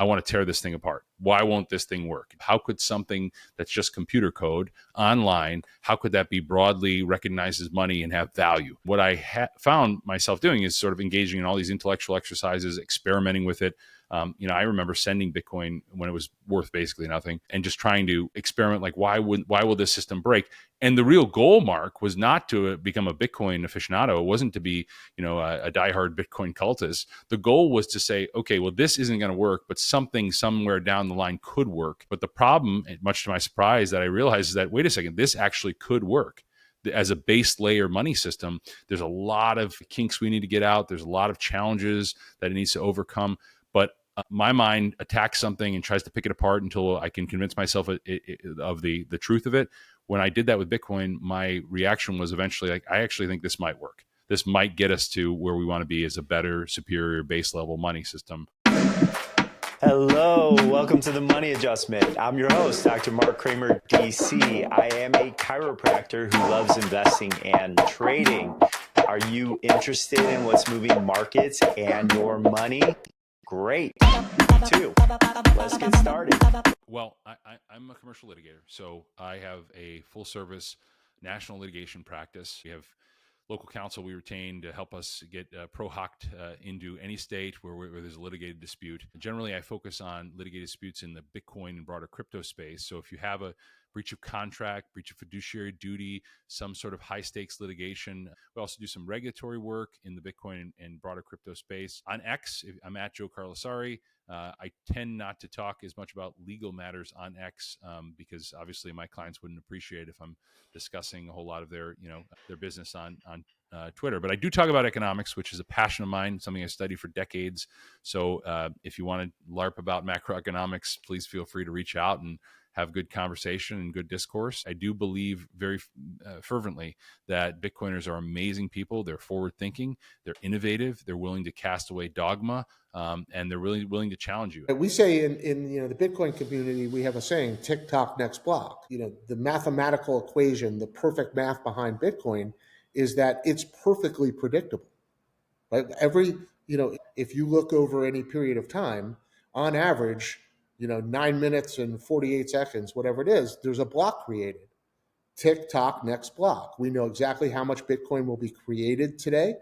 I want to tear this thing apart. Why won't this thing work? How could something that's just computer code online, how could that be broadly recognized as money and have value? What I found myself doing is sort of engaging in all these intellectual exercises, experimenting with it. I remember sending Bitcoin when it was worth basically nothing and just trying to experiment, like, why will this system break? And the real goal, Mark, was not to become a Bitcoin aficionado. It wasn't to be, a diehard Bitcoin cultist. The goal was to say, okay, well, this isn't going to work, but something somewhere down the line could work. But the problem, much to my surprise, that I realized is that, wait a second, this actually could work. As a base layer money system, there's a lot of kinks we need to get out. There's a lot of challenges that it needs to overcome. But my mind attacks something and tries to pick it apart until I can convince myself of the truth of it. When I did that with Bitcoin, my reaction was eventually like, I actually think this might work. This might get us to where we want to be as a better, superior base level money system. Hello, welcome to the Money Adjustment. I'm your host, Dr. Marc Kramer, DC. I am a chiropractor who loves investing and trading. Are you interested in what's moving markets and your money? Great. Me too. Let's get started. Well, I'm a commercial litigator, so I have a full service national litigation practice. We have local counsel we retain to help us get pro hoc into any state where there's a litigated dispute. Generally, I focus on litigated disputes in the Bitcoin and broader crypto space. So if you have a breach of contract, breach of fiduciary duty, some sort of high stakes litigation. We also do some regulatory work in the Bitcoin and broader crypto space. On X, I'm at Joe Carlasare. I tend not to talk as much about legal matters on X because obviously my clients wouldn't appreciate if I'm discussing a whole lot of their business on Twitter. But I do talk about economics, which is a passion of mine, something I studied for decades. So if you want to LARP about macroeconomics, please feel free to reach out and have good conversation and good discourse. I do believe very fervently that Bitcoiners are amazing people. They're forward thinking, they're innovative, they're willing to cast away dogma, and they're really willing to challenge you. We say in the Bitcoin community, we have a saying, tick tock next block. The mathematical equation, the perfect math behind Bitcoin is that it's perfectly predictable. Right? If you look over any period of time, on average, 9 minutes and 48 seconds, whatever it is, there's a block created. Tick tock, next block. We know exactly how much Bitcoin will be created today.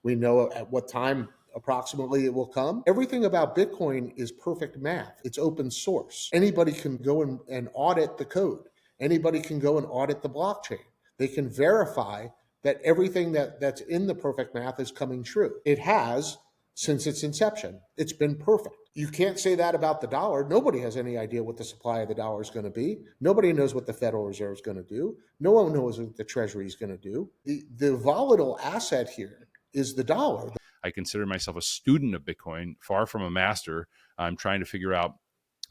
We know at what time approximately it will come. Everything about Bitcoin is perfect math. It's open source. Anybody can go and audit the code. Anybody can go and audit the blockchain. They can verify that everything that's in the perfect math is coming true. It has since its inception. It's been perfect. You can't say that about the dollar. Nobody has any idea what the supply of the dollar is going to be. Nobody knows what the Federal Reserve is going to do. No one knows what the Treasury is going to do. The volatile asset here is the dollar. I consider myself a student of Bitcoin, far from a master. I'm trying to figure out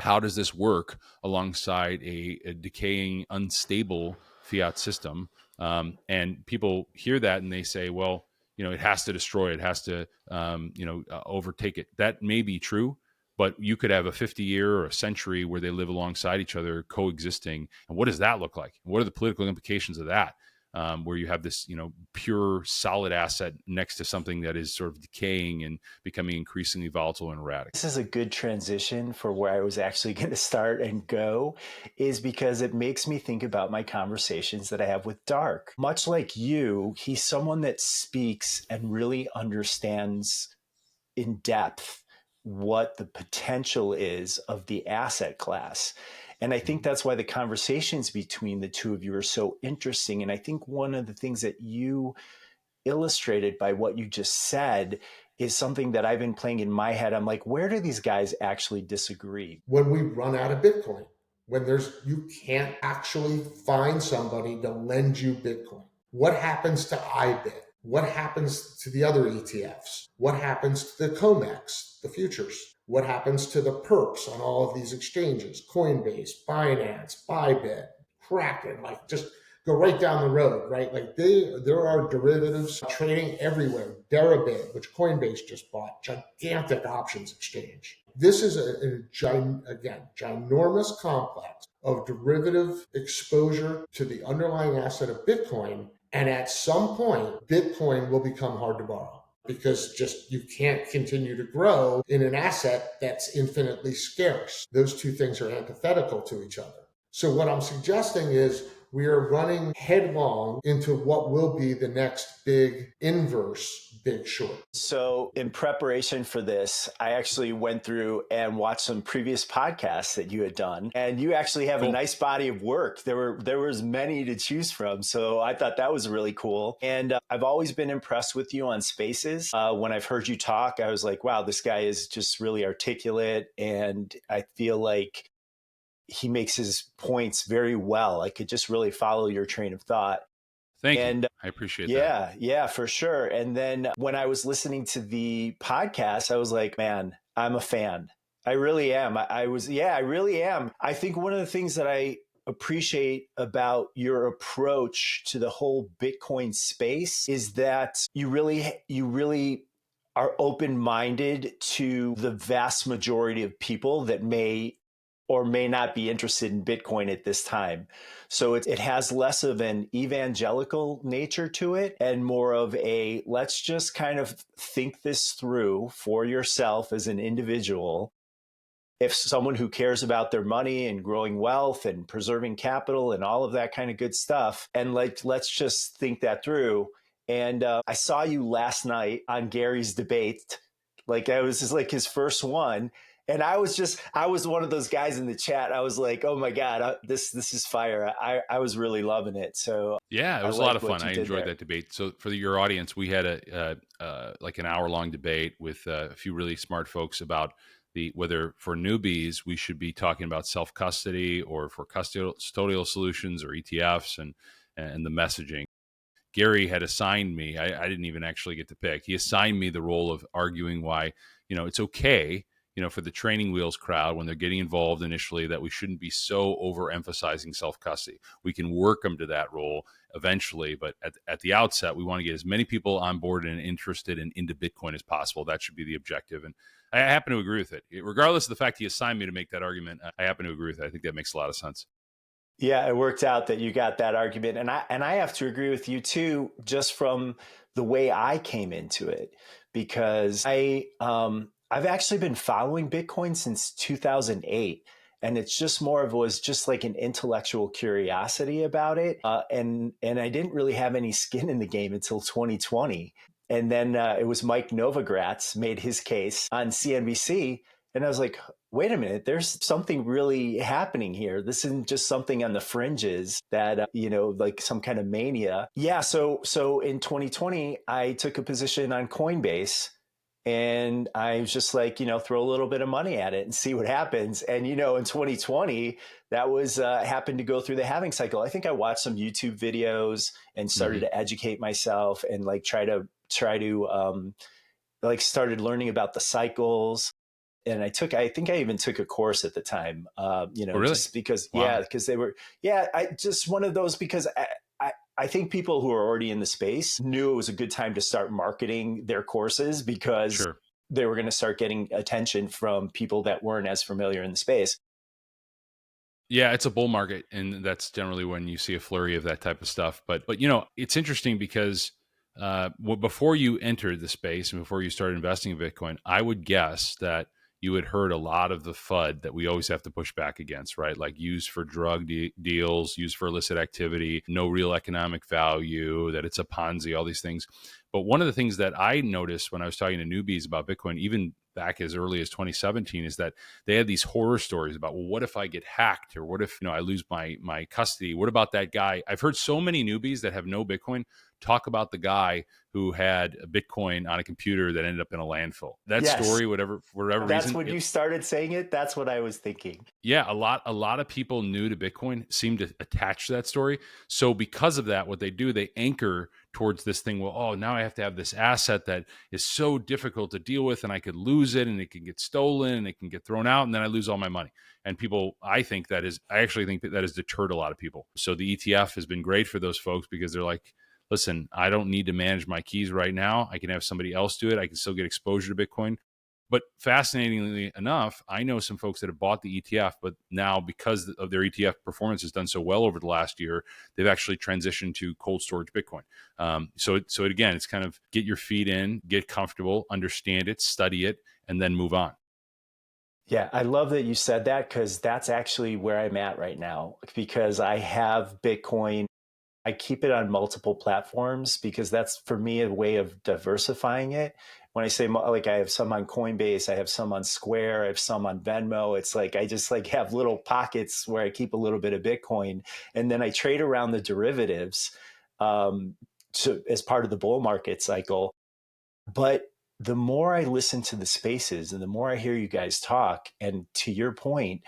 how does this work alongside a decaying, unstable fiat system. And people hear that and they say, well, it has to destroy it, has to, overtake it. That may be true, but you could have a 50-year or a century where they live alongside each other, coexisting. And what does that look like? What are the political implications of that? Where you have this, pure solid asset next to something that is sort of decaying and becoming increasingly volatile and erratic. This is a good transition for where I was actually going to start and go, is because it makes me think about my conversations that I have with Dark. Much like you, he's someone that speaks and really understands in depth what the potential is of the asset class. And I think that's why the conversations between the two of you are so interesting. And I think one of the things that you illustrated by what you just said is something that I've been playing in my head. I'm like, where do these guys actually disagree? When we run out of Bitcoin, when you can't actually find somebody to lend you Bitcoin, what happens to IBIT? What happens to the other ETFs? What happens to the COMEX, the futures? What happens to the perps on all of these exchanges? Coinbase, Binance, Bybit, Kraken, just go right down the road, right? There are derivatives trading everywhere. Deribit, which Coinbase just bought, gigantic options exchange. This is again, ginormous complex of derivative exposure to the underlying asset of Bitcoin. And at some point, Bitcoin will become hard to borrow. because just you can't continue to grow in an asset that's infinitely scarce. Those two things are antithetical to each other. So what I'm suggesting is we are running headlong into what will be the next big inverse Big Short. So, in preparation for this, I actually went through and watched some previous podcasts that you had done, and you actually have a nice body of work. There was many to choose from, so I thought that was really cool. And I've always been impressed with you on Spaces. When I've heard you talk, I was like, wow, this guy is just really articulate, and I feel like he makes his points very well. I could just really follow your train of thought. Thank you. I appreciate that. Yeah, for sure. And then when I was listening to the podcast, I was like, man, I'm a fan. I really am. I really am. I think one of the things that I appreciate about your approach to the whole Bitcoin space is that you really are open-minded to the vast majority of people that may or may not be interested in Bitcoin at this time. So it has less of an evangelical nature to it and more of a, let's just kind of think this through for yourself as an individual. If someone who cares about their money and growing wealth and preserving capital and all of that kind of good stuff, and let's just think that through. And I saw you last night on Gary's debate. Like I was just like his first one. And I was one of those guys in the chat. I was like, oh my God, this is fire. I was really loving it. So yeah, it was a lot of fun. I enjoyed that debate. So for your audience, we had like an hour-long debate with a few really smart folks about whether for newbies we should be talking about self-custody or for custodial solutions or ETFs and the messaging. Gary had assigned me, I didn't even actually get to pick. He assigned me the role of arguing why, it's okay, for the training wheels crowd when they're getting involved initially, that we shouldn't be so overemphasizing self-custody. We can work them to that role eventually, but at the outset, we want to get as many people on board and interested and into Bitcoin as possible. That should be the objective. And I happen to agree with it. Regardless of the fact he assigned me to make that argument, I happen to agree with it. I think that makes a lot of sense. Yeah, it worked out that you got that argument. And I have to agree with you too, just from the way I came into it, because I've actually been following Bitcoin since 2008. And it's just was just like an intellectual curiosity about it. And I didn't really have any skin in the game until 2020. And then it was Mike Novogratz made his case on CNBC. And I was like, wait a minute, there's something really happening here. This isn't just something on the fringes that, like some kind of mania. Yeah. So in 2020, I took a position on Coinbase. And I was just like, throw a little bit of money at it and see what happens. And, in 2020, that was happened to go through the halving cycle. I think I watched some YouTube videos and started to educate myself and like try to started learning about the cycles. And I think I even took a course at the time, really? Just because, wow. because they were, I just one of those, because I think people who are already in the space knew it was a good time to start marketing their courses because they were going to start getting attention from people that weren't as familiar in the space. Yeah, it's a bull market, and that's generally when you see a flurry of that type of stuff. But it's interesting because before you entered the space and before you started investing in Bitcoin, I would guess that you had heard a lot of the FUD that we always have to push back against, right? Like used for drug deals, used for illicit activity, no real economic value, that it's a Ponzi, all these things. But one of the things that I noticed when I was talking to newbies about Bitcoin, even back as early as 2017, is that they had these horror stories about, well, what if I get hacked? Or what if I lose my custody? What about that guy? I've heard so many newbies that have no Bitcoin talk about the guy who had a Bitcoin on a computer that ended up in a landfill. That story, for whatever that's reason. When you started saying it, that's what I was thinking. Yeah, a lot of people new to Bitcoin seem to attach to that story. So because of that, what they do, they anchor towards this thing. Well, oh, now I have to have this asset that is so difficult to deal with, and I could lose it, and it can get stolen, and it can get thrown out, and then I lose all my money. And people, I actually think that has deterred a lot of people. So the ETF has been great for those folks because they're like, listen, I don't need to manage my keys right now. I can have somebody else do it. I can still get exposure to Bitcoin. But fascinatingly enough, I know some folks that have bought the ETF, but now because of their ETF performance has done so well over the last year, they've actually transitioned to cold storage Bitcoin. So again, it's kind of get your feet in, get comfortable, understand it, study it, and then move on. Yeah, I love that you said that because that's actually where I'm at right now because I have Bitcoin. I keep it on multiple platforms because that's for me a way of diversifying it. When I say like I have some on Coinbase, I have some on Square, I have some on Venmo. It's like I just like have little pockets where I keep a little bit of Bitcoin, and then I trade around the derivatives um, as part of the bull market cycle. But the more I listen to the spaces and the more I hear you guys talk, and to your point,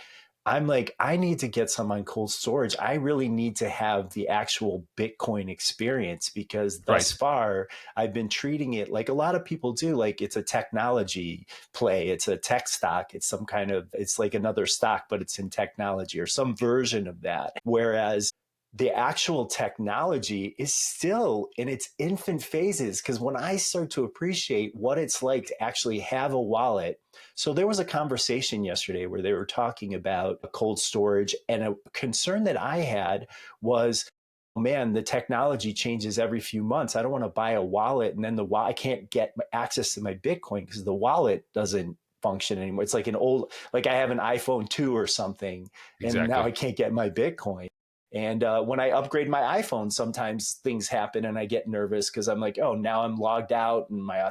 I'm like, I need to get some on cold storage. I really need to have the actual Bitcoin experience because thus Right. far I've been treating it like a lot of people do, like it's a technology play, it's a tech stock, it's some kind of, it's like another stock, but it's in technology or some version of that. Whereas the actual technology is still in its infant phases because when I start to appreciate what it's like to actually have a wallet. So there was a conversation yesterday where they were talking about cold storage, and a concern that I had was, man, the technology changes every few months. I don't want to buy a wallet and then I can't get access to my Bitcoin because the wallet doesn't function anymore. It's like an old, like I have an iPhone 2 or something, and now Exactly. I can't get my Bitcoin. And when I upgrade my iPhone, sometimes things happen and I get nervous because I'm like, oh, now I'm logged out and my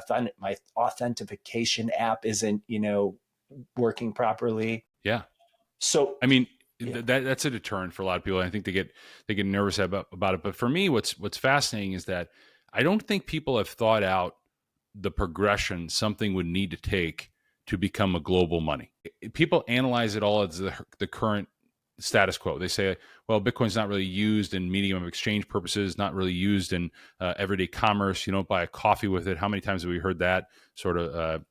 authentication app isn't, working properly. Yeah. So I mean, yeah, that's a deterrent for a lot of people. I think they get nervous about it. But for me, what's fascinating is that I don't think people have thought out the progression something would need to take to become a global money. People analyze it all as the current status quo. They say, well, Bitcoin's not really used in medium of exchange purposes, not really used in everyday commerce. You don't buy a coffee with it. How many times have we heard that sort of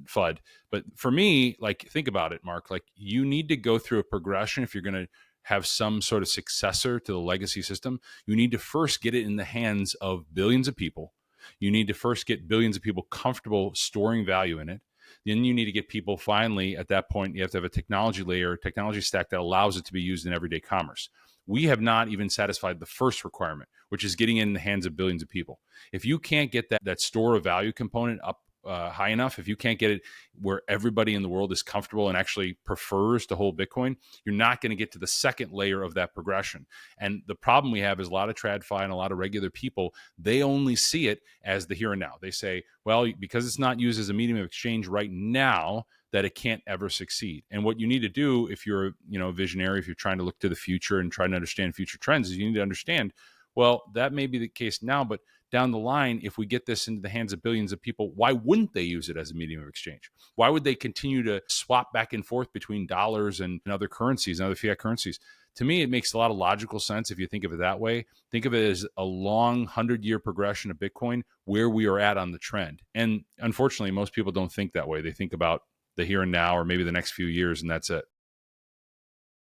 FUD? But for me, like, think about it, Mark. Like, you need to go through a progression if you're going to have some sort of successor to the legacy system. You need to first get it in the hands of billions of people. You need to first get billions of people comfortable storing value in it. Then you need to get people finally at that point, you have to have a technology layer, technology stack that allows it to be used in everyday commerce. We have not even satisfied the first requirement, which is getting it in the hands of billions of people. If you can't get that store of value component up high enough, if you can't get it where everybody in the world is comfortable and actually prefers to hold Bitcoin, you're not going to get to the second layer of that progression. And the problem we have is a lot of TradFi and a lot of regular people, they only see it as the here and now. They say, well, because it's not used as a medium of exchange right now, that it can't ever succeed. And what you need to do if you're, a visionary, if you're trying to look to the future and trying to understand future trends, is you need to understand, well, that may be the case now, but down the line, if we get this into the hands of billions of people, why wouldn't they use it as a medium of exchange? Why would they continue to swap back and forth between dollars and other currencies and other fiat currencies? To me, it makes a lot of logical sense if you think of it that way. Think of it as a long 100-year progression of Bitcoin where we are at on the trend. And unfortunately, most people don't think that way. They think about the here and now or maybe the next few years, and that's it.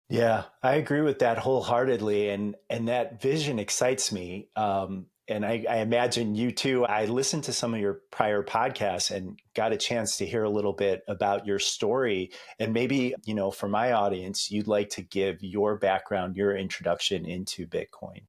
yeah, I agree with that wholeheartedly, and that vision excites me. And I imagine you too. I listened to some of your prior podcasts and got a chance to hear a little bit about your story. And maybe, for my audience, you'd like to give your background, your introduction into Bitcoin.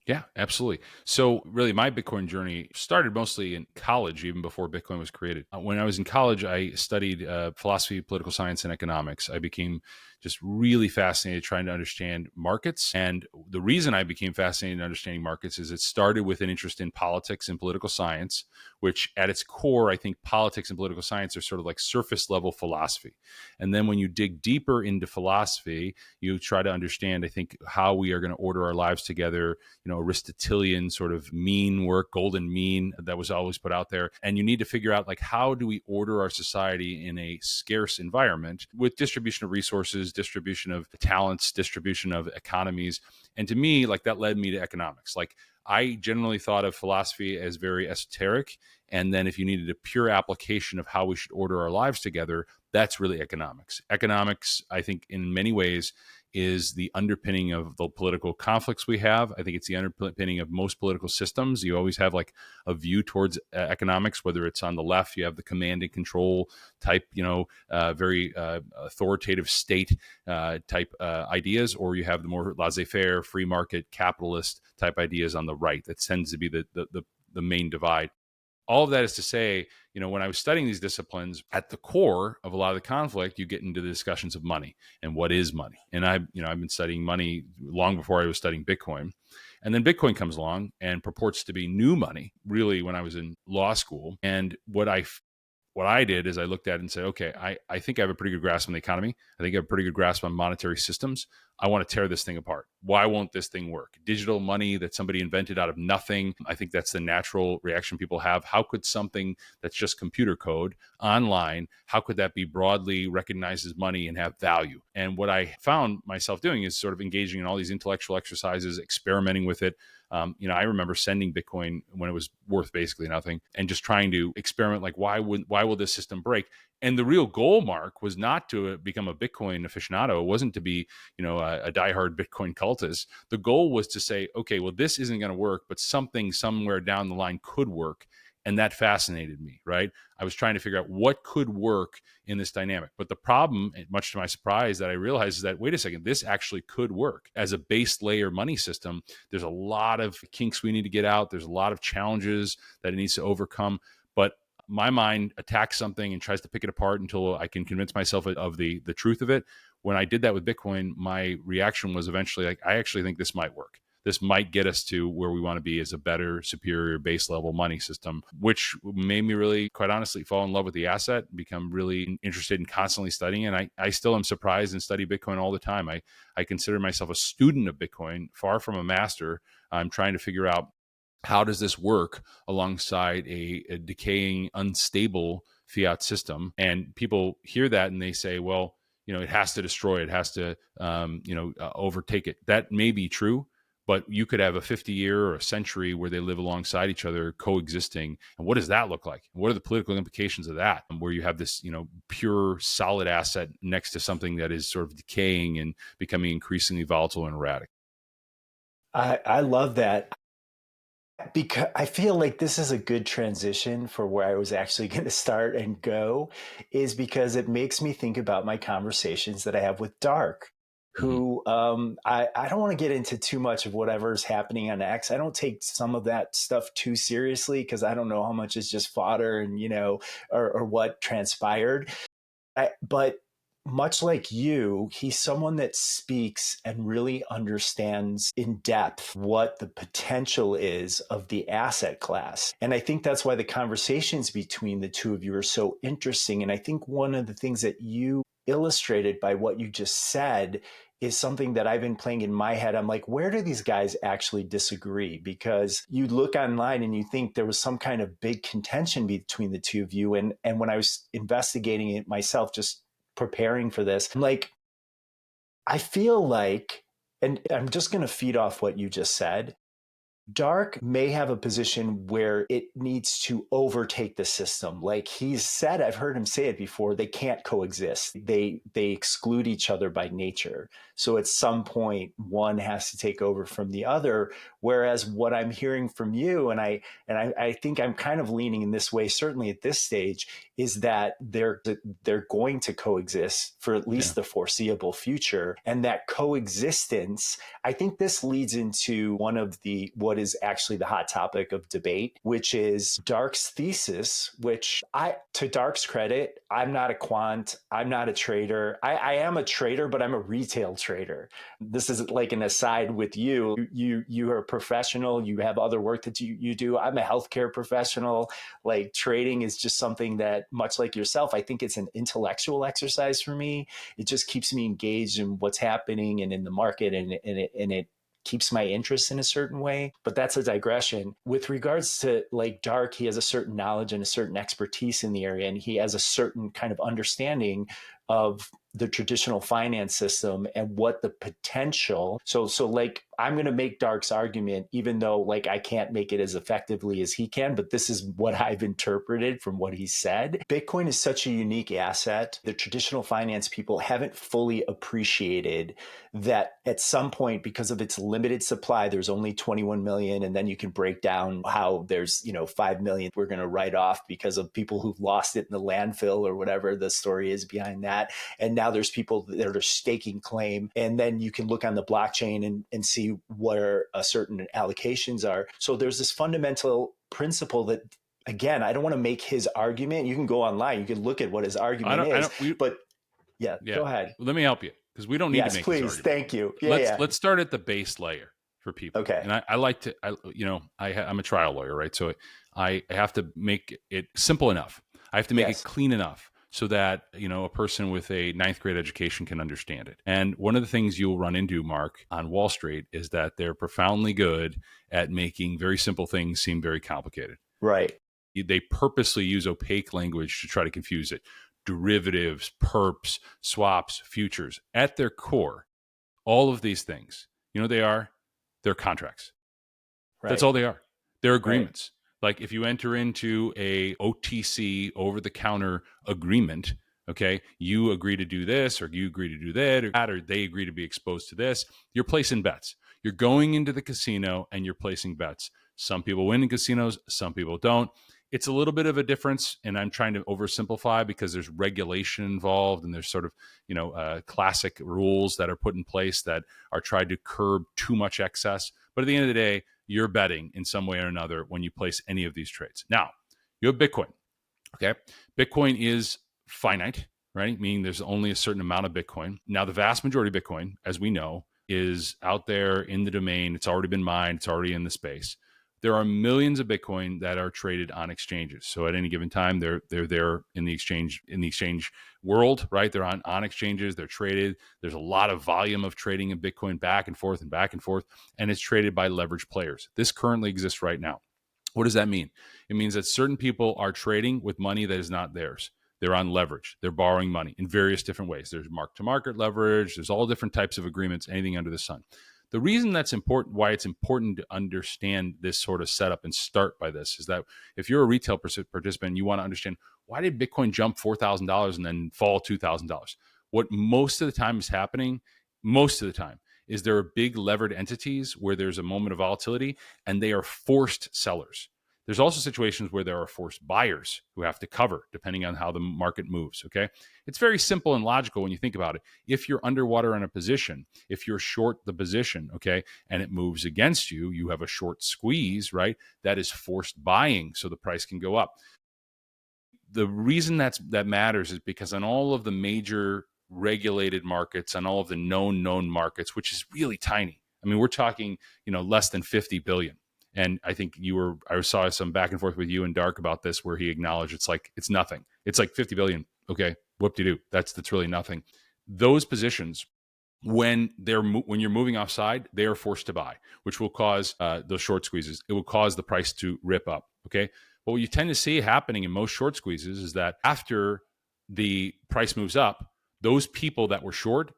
Yeah, absolutely. So, really, my Bitcoin journey started mostly in college, even before Bitcoin was created. When I was in college, I studied philosophy, political science, and economics. I became just really fascinated trying to understand markets. And the reason I became fascinated in understanding markets is it started with an interest in politics and political science, which at its core, I think politics and political science are sort of like surface level philosophy. And then when you dig deeper into philosophy, you try to understand, I think, how we are going to order our lives together, Aristotelian sort of mean work, golden mean that was always put out there. And you need to figure out, like, how do we order our society in a scarce environment with distribution of resources, distribution of talents, distribution of economies. And to me, like, that led me to economics. Like, I generally thought of philosophy as very esoteric. And then if you needed a pure application of how we should order our lives together, That's really economics. Economics, I think, in many ways, is the underpinning of the political conflicts we have. I think it's the underpinning of most political systems. You always have like a view towards economics, whether it's on the left, you have the command and control type, very authoritative state type ideas, or you have the more laissez-faire, free market, capitalist type ideas on the right. That tends to be the main divide. All of that is to say, when I was studying these disciplines, at the core of a lot of the conflict, you get into the discussions of money and what is money. And I've been studying money long before I was studying Bitcoin. And then Bitcoin comes along and purports to be new money, really, when I was in law school. And what I did is I looked at it and said, okay, I think I have a pretty good grasp on the economy. I think I have a pretty good grasp on monetary systems. I want to tear this thing apart. Why won't this thing work? Digital money that somebody invented out of nothing. I think that's the natural reaction people have. How could something that's just computer code online, how could that be broadly recognized as money and have value? And what I found myself doing is sort of engaging in all these intellectual exercises, experimenting with it. I remember sending Bitcoin when it was worth basically nothing and just trying to experiment, like, why will this system break? And the real goal, Mark, was not to become a Bitcoin aficionado. It wasn't to be, a diehard Bitcoin cultist. The goal was to say, okay, well, this isn't going to work, but something somewhere down the line could work. And that fascinated me, right? I was trying to figure out what could work in this dynamic. But the problem, much to my surprise, that I realized is that, wait a second, this actually could work. As a base layer money system, there's a lot of kinks we need to get out. There's a lot of challenges that it needs to overcome. But my mind attacks something and tries to pick it apart until I can convince myself of the truth of it. When I did that with Bitcoin, my reaction was eventually like, I actually think this might work. This might get us to where we want to be as a better, superior base level money system, which made me really, quite honestly, fall in love with the asset, become really interested in constantly studying. And I still am surprised and study Bitcoin all the time. I consider myself a student of Bitcoin, far from a master. I'm trying to figure out, how does this work alongside a decaying, unstable fiat system? And people hear that and they say, well, it has to destroy it, has to, overtake it. That may be true, but you could have a 50-year or a century where they live alongside each other, coexisting. And what does that look like? What are the political implications of that? Where you have this, pure, solid asset next to something that is sort of decaying and becoming increasingly volatile and erratic. I love that. Because I feel like this is a good transition for where I was actually going to start and go, is because it makes me think about my conversations that I have with Dark, who I don't want to get into too much of whatever's happening on X. I don't take some of that stuff too seriously because I don't know how much is just fodder and, or what transpired. But much like you, he's someone that speaks and really understands in depth what the potential is of the asset class. And I think that's why the conversations between the two of you are so interesting. And I think one of the things that you illustrated by what you just said is something that I've been playing in my head. I'm like, where do these guys actually disagree? Because you look online and you think there was some kind of big contention between the two of you. And when I was investigating it myself, just preparing for this, I'm like, I feel like, and I'm just going to feed off what you just said, Dark may have a position where it needs to overtake the system. Like he's said, I've heard him say it before, they can't coexist. They exclude each other by nature. So at some point, one has to take over from the other. Whereas what I'm hearing from you, and I think I'm kind of leaning in this way, certainly at this stage, is that they're going to coexist for at least the foreseeable future. And that coexistence, I think this leads into one of what is actually the hot topic of debate, which is Dark's thesis, which to Dark's credit, I'm not a quant, I'm not a trader. I am a trader, but I'm a retail trader. This is like an aside with you. You are a professional, you have other work that you do. I'm a healthcare professional. Like trading is just something that, much like yourself, I think it's an intellectual exercise for me. It just keeps me engaged in what's happening and in the market, and it keeps my interest in a certain way. But that's a digression. With regards to like Dark, he has a certain knowledge and a certain expertise in the area, and he has a certain kind of understanding of the traditional finance system and what the potential. So like, I'm going to make Dark's argument, even though like I can't make it as effectively as he can, but this is what I've interpreted from what he said. Bitcoin is such a unique asset. The traditional finance people haven't fully appreciated that at some point, because of its limited supply, there's only 21 million. And then you can break down how there's, 5 million we're going to write off because of people who've lost it in the landfill or whatever the story is behind that. And now there's people that are staking claim. And then you can look on the blockchain and see where certain allocations are. So there's this fundamental principle that, again, I don't want to make his argument. You can go online, you can look at what his argument is. But go ahead. Let me help you, because we don't need to make please. This argument. Thank you. Let's start at the base layer for people. Okay. And I like to, I'm a trial lawyer, right? So I have to make it simple enough. I have to make it clean enough so that, a person with a 9th grade education can understand it. And one of the things you'll run into, Mark, on Wall Street is that they're profoundly good at making very simple things seem very complicated. Right. They purposely use opaque language to try to confuse it. Derivatives, perps, swaps, futures. At their core, all of these things, they're contracts. Right. That's all they are. They're agreements. Right. Like if you enter into a OTC, over-the-counter agreement, okay, you agree to do this, or you agree to do that, or they agree to be exposed to this. You're placing bets. You're going into the casino and you're placing bets. Some people win in casinos, some people don't. It's a little bit of a difference, and I'm trying to oversimplify because there's regulation involved, and there's sort of, classic rules that are put in place that are tried to curb too much excess. But at the end of the day, you're betting in some way or another when you place any of these trades. Now, you have Bitcoin, okay? Bitcoin is finite, right? Meaning there's only a certain amount of Bitcoin. Now, the vast majority of Bitcoin, as we know, is out there in the domain. It's already been mined. It's already in the space. There are millions of Bitcoin that are traded on exchanges. So at any given time, they're there in the exchange world, right? They're on exchanges. They're traded. There's a lot of volume of trading in Bitcoin back and forth, and it's traded by leveraged players. This currently exists right now. What does that mean? It means that certain people are trading with money that is not theirs. They're on leverage. They're borrowing money in various different ways. There's mark-to-market leverage. There's all different types of agreements, anything under the sun. The reason that's important, why it's important to understand this sort of setup and start by this, is that if you're a retail participant, you want to understand, why did Bitcoin jump $4,000 and then fall $2,000? What most of the time is happening, is there are big levered entities where there's a moment of volatility and they are forced sellers. There's also situations where there are forced buyers who have to cover depending on how the market moves, okay? It's very simple and logical when you think about it. If you're underwater in a position, if you're short the position, okay, and it moves against you, you have a short squeeze, right? That is forced buying, so the price can go up. The reason that matters is because on all of the major regulated markets, on all of the known markets, which is really tiny. I mean, we're talking, less than 50 billion. And I think I saw some back and forth with you and Dark about this, where he acknowledged it's nothing. It's like 50 billion. Okay, whoop-de-doo. That's really nothing. Those positions, when you're moving offside, they are forced to buy, which will cause those short squeezes. It will cause the price to rip up. Okay, but what you tend to see happening in most short squeezes is that after the price moves up, those people that were short,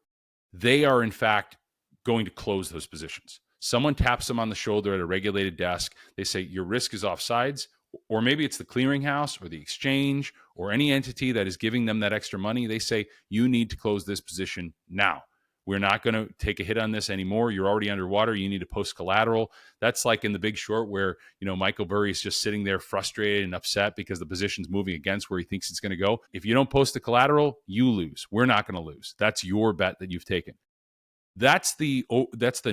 they are in fact going to close those positions. Someone taps them on the shoulder at a regulated desk. They say, your risk is offsides, or maybe it's the clearinghouse or the exchange or any entity that is giving them that extra money. They say, you need to close this position now. We're not going to take a hit on this anymore. You're already underwater. You need to post collateral. That's like in The Big Short, where, Michael Burry is just sitting there frustrated and upset because the position's moving against where he thinks it's going to go. If you don't post the collateral, you lose. We're not going to lose. That's your bet that you've taken. That's the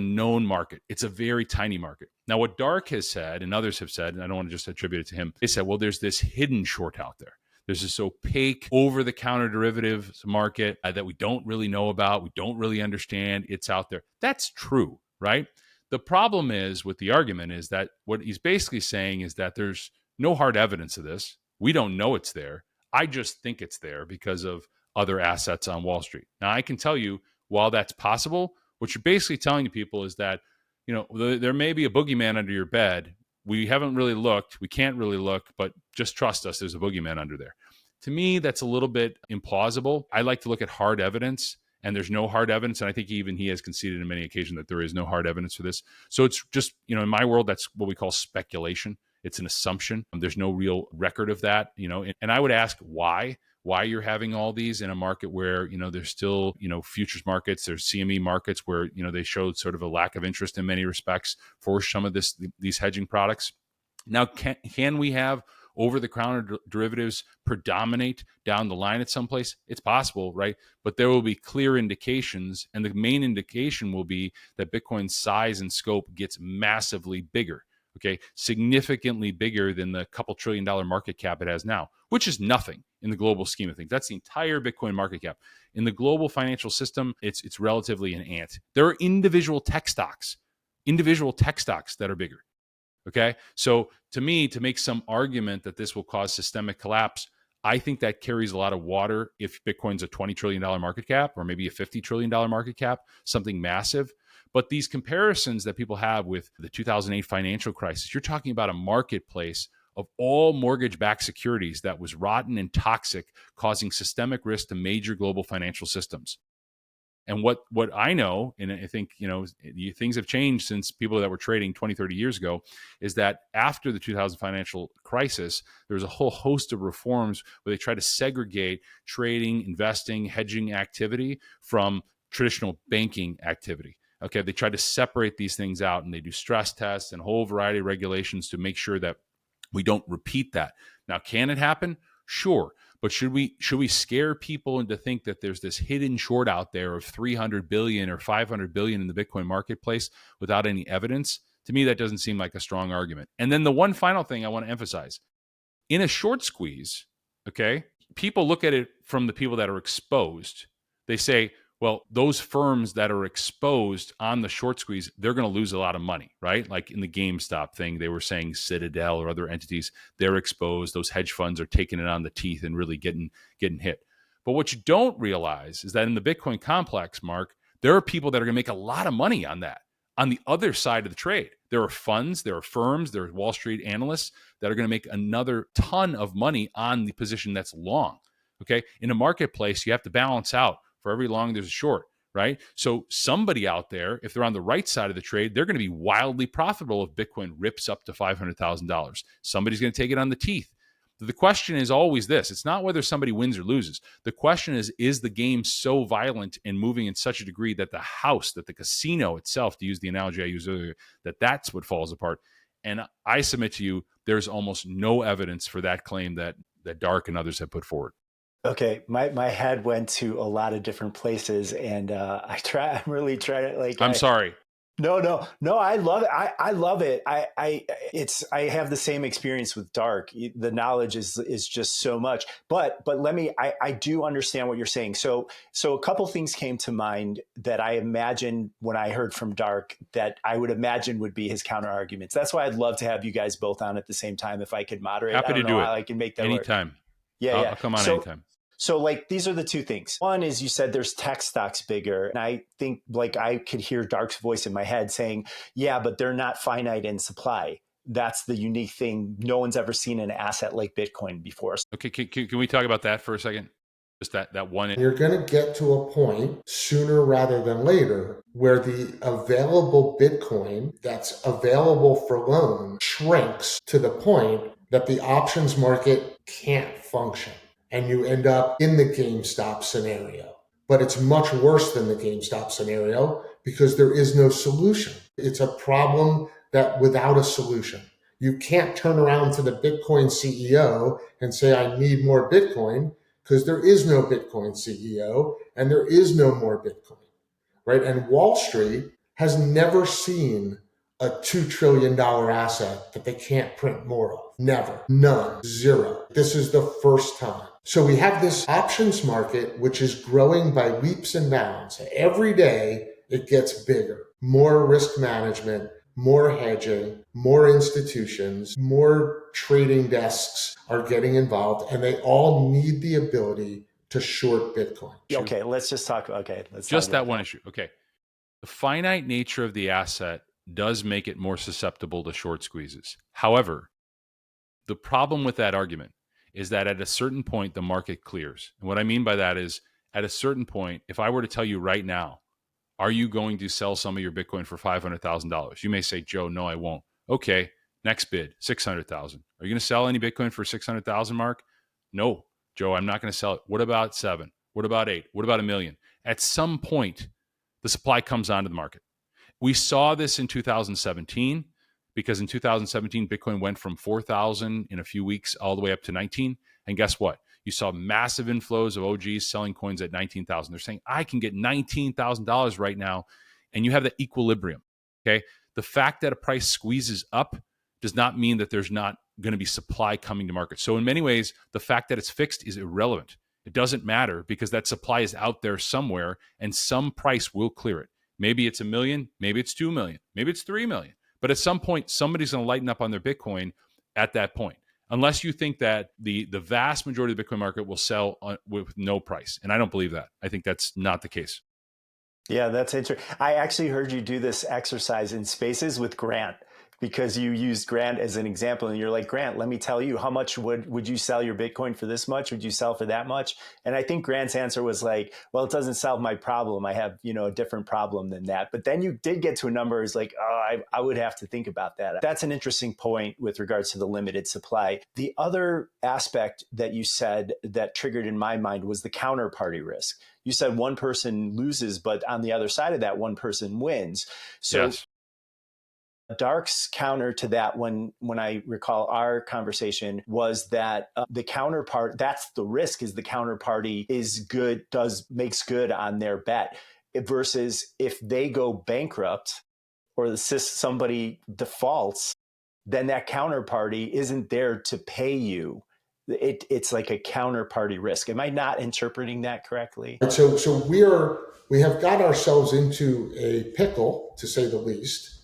known market. It's a very tiny market. Now, what Dark has said and others have said, and I don't want to just attribute it to him, they said, well, there's this hidden short out there. There's this opaque over-the-counter derivatives market that we don't really know about. We don't really understand. It's out there. That's true, right? The problem is with the argument is that what he's basically saying is that there's no hard evidence of this. We don't know it's there. I just think it's there because of other assets on Wall Street. Now, I can tell you, while that's possible, what you're basically telling people is that, there may be a boogeyman under your bed. We haven't really looked. We can't really look, but just trust us. There's a boogeyman under there. To me, that's a little bit implausible. I like to look at hard evidence, and there's no hard evidence. And I think even he has conceded on many occasions that there is no hard evidence for this. So it's just, in my world, that's what we call speculation. It's an assumption. There's no real record of that, and I would ask why you're having all these in a market where, there's still, futures markets, there's CME markets where, they showed sort of a lack of interest in many respects for some of these hedging products. Now, can we have over-the-counter derivatives predominate down the line at some place? It's possible, right? But there will be clear indications, and the main indication will be that Bitcoin's size and scope gets massively bigger, okay? Significantly bigger than the couple $1 trillion market cap it has now, which is nothing in the global scheme of things. That's the entire Bitcoin market cap. In the global financial system, it's relatively an ant. There are individual tech stocks that are bigger. Okay. So to me, to make some argument that this will cause systemic collapse, I think that carries a lot of water if Bitcoin's a $20 trillion market cap or maybe a $50 trillion market cap, something massive. But these comparisons that people have with the 2008 financial crisis, you're talking about a marketplace of all mortgage-backed securities that was rotten and toxic, causing systemic risk to major global financial systems. And what I know, and I think, things have changed since people that were trading 20, 30 years ago, is that after the 2000 financial crisis, there was a whole host of reforms where they tried to segregate trading, investing, hedging activity from traditional banking activity. Okay, they tried to separate these things out, and they do stress tests and a whole variety of regulations to make sure that we don't repeat that. Now, can it happen? Sure. But should we scare people into think that there's this hidden short out there of 300 billion or 500 billion in the Bitcoin marketplace without any evidence? To me, that doesn't seem like a strong argument. And then the one final thing I want to emphasize, in a short squeeze, okay, people look at it from the people that are exposed. They say, well, those firms that are exposed on the short squeeze, they're going to lose a lot of money, right? Like in the GameStop thing, they were saying Citadel or other entities, they're exposed. Those hedge funds are taking it on the teeth and really getting hit. But what you don't realize is that in the Bitcoin complex, Mark, there are people that are going to make a lot of money on that. On the other side of the trade, there are funds, there are firms, there are Wall Street analysts that are going to make another ton of money on the position that's long, okay? In a marketplace, you have to balance out. For every long, there's a short, right? So somebody out there, if they're on the right side of the trade, they're going to be wildly profitable if Bitcoin rips up to $500,000. Somebody's going to take it on the teeth. The question is always this. It's not whether somebody wins or loses. The question is the game so violent and moving in such a degree that the casino itself, to use the analogy I used earlier, that's what falls apart. And I submit to you, there's almost no evidence for that claim that Dark and others have put forward. Okay, my head went to a lot of different places, and I'm really trying to I'm sorry. No, I love it. I love it. I have the same experience with Dark. The knowledge is just so much. But I do understand what you're saying. So a couple things came to mind that I imagined when I heard from Dark that I would imagine would be his counter arguments. That's why I'd love to have you guys both on at the same time if I could moderate. Happy to do it. I can make that anytime. Work. Yeah, I'll come on anytime. So like, these are the two things. One is you said there's tech stocks bigger. And I think like I could hear Dark's voice in my head saying, yeah, but they're not finite in supply. That's the unique thing. No one's ever seen an asset like Bitcoin before. Okay. Can we talk about that for a second? Just that one. You're going to get to a point sooner rather than later where the available Bitcoin that's available for loan shrinks to the point that the options market can't function. And you end up in the GameStop scenario. But it's much worse than the GameStop scenario because there is no solution. It's a problem that without a solution. You can't turn around to the Bitcoin CEO and say, I need more Bitcoin, because there is no Bitcoin CEO and there is no more Bitcoin, right? And Wall Street has never seen a $2 trillion asset that they can't print more of. Never. None. Zero. This is the first time. So we have this options market, which is growing by leaps and bounds. Every day it gets bigger. More risk management, more hedging, more institutions, more trading desks are getting involved, and they all need the ability to short Bitcoin. Okay, let's just talk. Okay, let's just that one issue. Okay. The finite nature of the asset does make it more susceptible to short squeezes. However, the problem with that argument is that at a certain point, the market clears. And what I mean by that is at a certain point, if I were to tell you right now, are you going to sell some of your Bitcoin for $500,000? You may say, Joe, no, I won't. Okay, next bid, 600,000. Are you going to sell any Bitcoin for 600,000, Mark? No, Joe, I'm not going to sell it. What about 7? What about 8? What about 1 million? At some point, the supply comes onto the market. We saw this in 2017 because in 2017, Bitcoin went from 4,000 in a few weeks all the way up to 19. And guess what? You saw massive inflows of OGs selling coins at 19,000. They're saying, I can get $19,000 right now. And you have that equilibrium. Okay. The fact that a price squeezes up does not mean that there's not going to be supply coming to market. So in many ways, the fact that it's fixed is irrelevant. It doesn't matter because that supply is out there somewhere and some price will clear it. Maybe it's 1 million, maybe it's 2 million, maybe it's 3 million. But at some point, somebody's going to lighten up on their Bitcoin at that point. Unless you think that the vast majority of the Bitcoin market will sell with no price. And I don't believe that. I think that's not the case. Yeah, that's interesting. I actually heard you do this exercise in Spaces with Grant, because you used Grant as an example and you're like, Grant, let me tell you, how much would you sell your Bitcoin for this much? Would you sell for that much? And I think Grant's answer was like, well, it doesn't solve my problem. I have, a different problem than that. But then you did get to a number is like, oh, I would have to think about that. That's an interesting point with regards to the limited supply. The other aspect that you said that triggered in my mind was the counterparty risk. You said one person loses, but on the other side of that, one person wins. So yes. Dark's counter to that, when I recall our conversation, was that the counterpart, that's the risk, is the counterparty is good, makes good on their bet, versus if they go bankrupt or somebody defaults, then that counterparty isn't there to pay you. It's like a counterparty risk. Am I not interpreting that correctly? So we have got ourselves into a pickle, to say the least.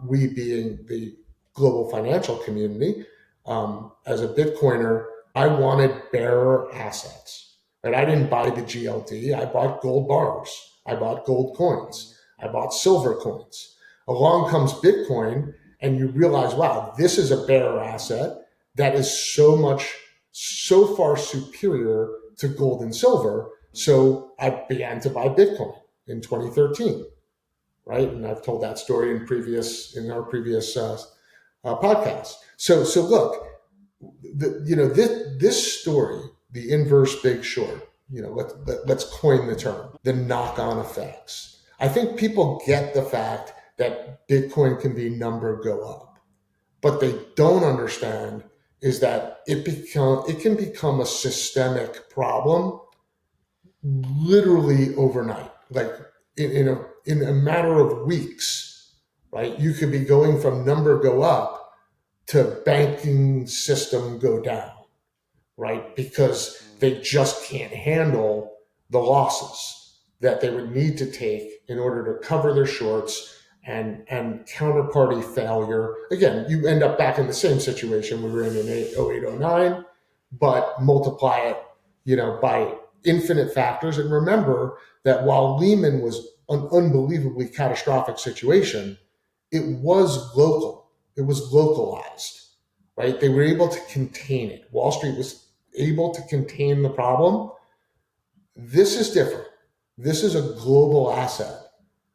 We being the global financial community, as a Bitcoiner, I wanted bearer assets. Right? I didn't buy the GLD. I bought gold bars. I bought gold coins. I bought silver coins. Along comes Bitcoin, and you realize, wow, this is a bearer asset that is so far superior to gold and silver. So I began to buy Bitcoin in 2013. Right, and I've told that story in our previous podcast. So look, this story, the inverse Big Short. Let's coin the term, the knock-on effects. I think people get the fact that Bitcoin can be number go up, but they don't understand is that it can become a systemic problem literally overnight, like in a matter of weeks, right? You could be going from number go up to banking system go down, right? Because they just can't handle the losses that they would need to take in order to cover their shorts and counterparty failure. Again, you end up back in the same situation we were in 08, 09, but multiply it, by infinite factors. And remember that while Lehman was an unbelievably catastrophic situation, it was local. It was localized, right? They were able to contain it. Wall Street was able to contain the problem. This is different. This is a global asset.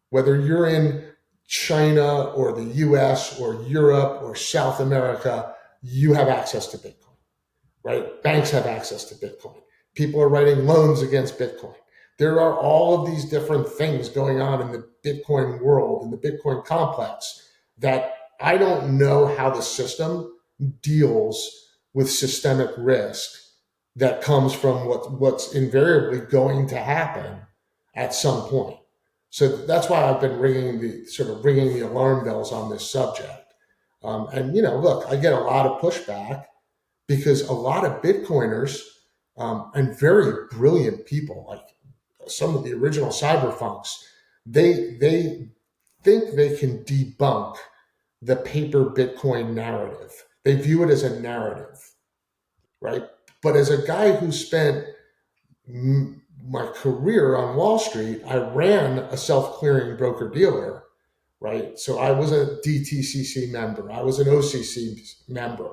Whether you're in China or the US or Europe or South America, you have access to Bitcoin, right? Banks have access to Bitcoin. People are writing loans against Bitcoin. There are all of these different things going on in the Bitcoin world, in the Bitcoin complex, that I don't know how the system deals with systemic risk that comes from what's invariably going to happen at some point. So that's why I've been ringing the alarm bells on this subject. Look, I get a lot of pushback because a lot of Bitcoiners and very brilliant people, like some of the original cyberpunks, they think they can debunk the paper Bitcoin narrative. They view it as a narrative, right? But as a guy who spent my career on Wall Street, I ran a self-clearing broker-dealer, right? So I was a DTCC member. I was an OCC member,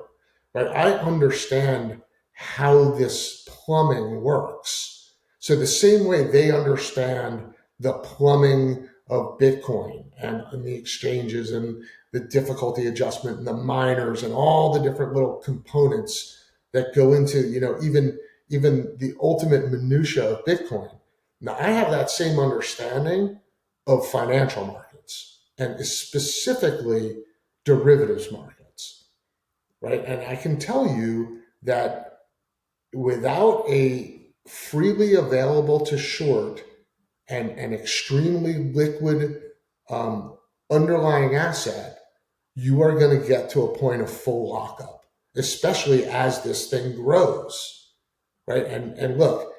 right? I understand how this plumbing works. So the same way they understand the plumbing of Bitcoin and the exchanges and the difficulty adjustment and the miners and all the different little components that go into, even the ultimate minutia of Bitcoin. Now I have that same understanding of financial markets and specifically derivatives markets, right? And I can tell you that without a freely available to short and an extremely liquid um, underlying asset, you are going to get to a point of full lockup, especially as this thing grows, right? And look,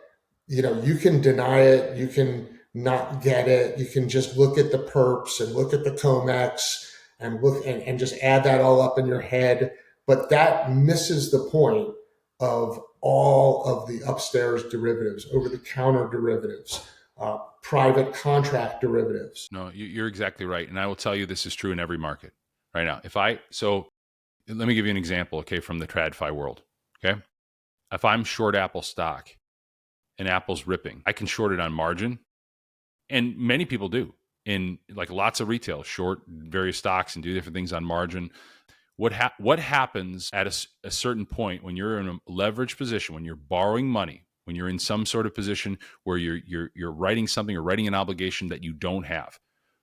you can deny it, you can not get it, you can just look at the perps and look at the COMEX and look and just add that all up in your head. But that misses the point of all of the upstairs derivatives, over the counter derivatives, private contract derivatives. No, you're exactly right. And I will tell you this is true in every market right now. So let me give you an example, okay, from the TradFi world. Okay. If I'm short Apple stock and Apple's ripping, I can short it on margin. And many people do, in like lots of retail, short various stocks and do different things on margin. What happens at a certain point when you're in a leveraged position, when you're borrowing money, when you're in some sort of position where you're writing something or writing an obligation that you don't have?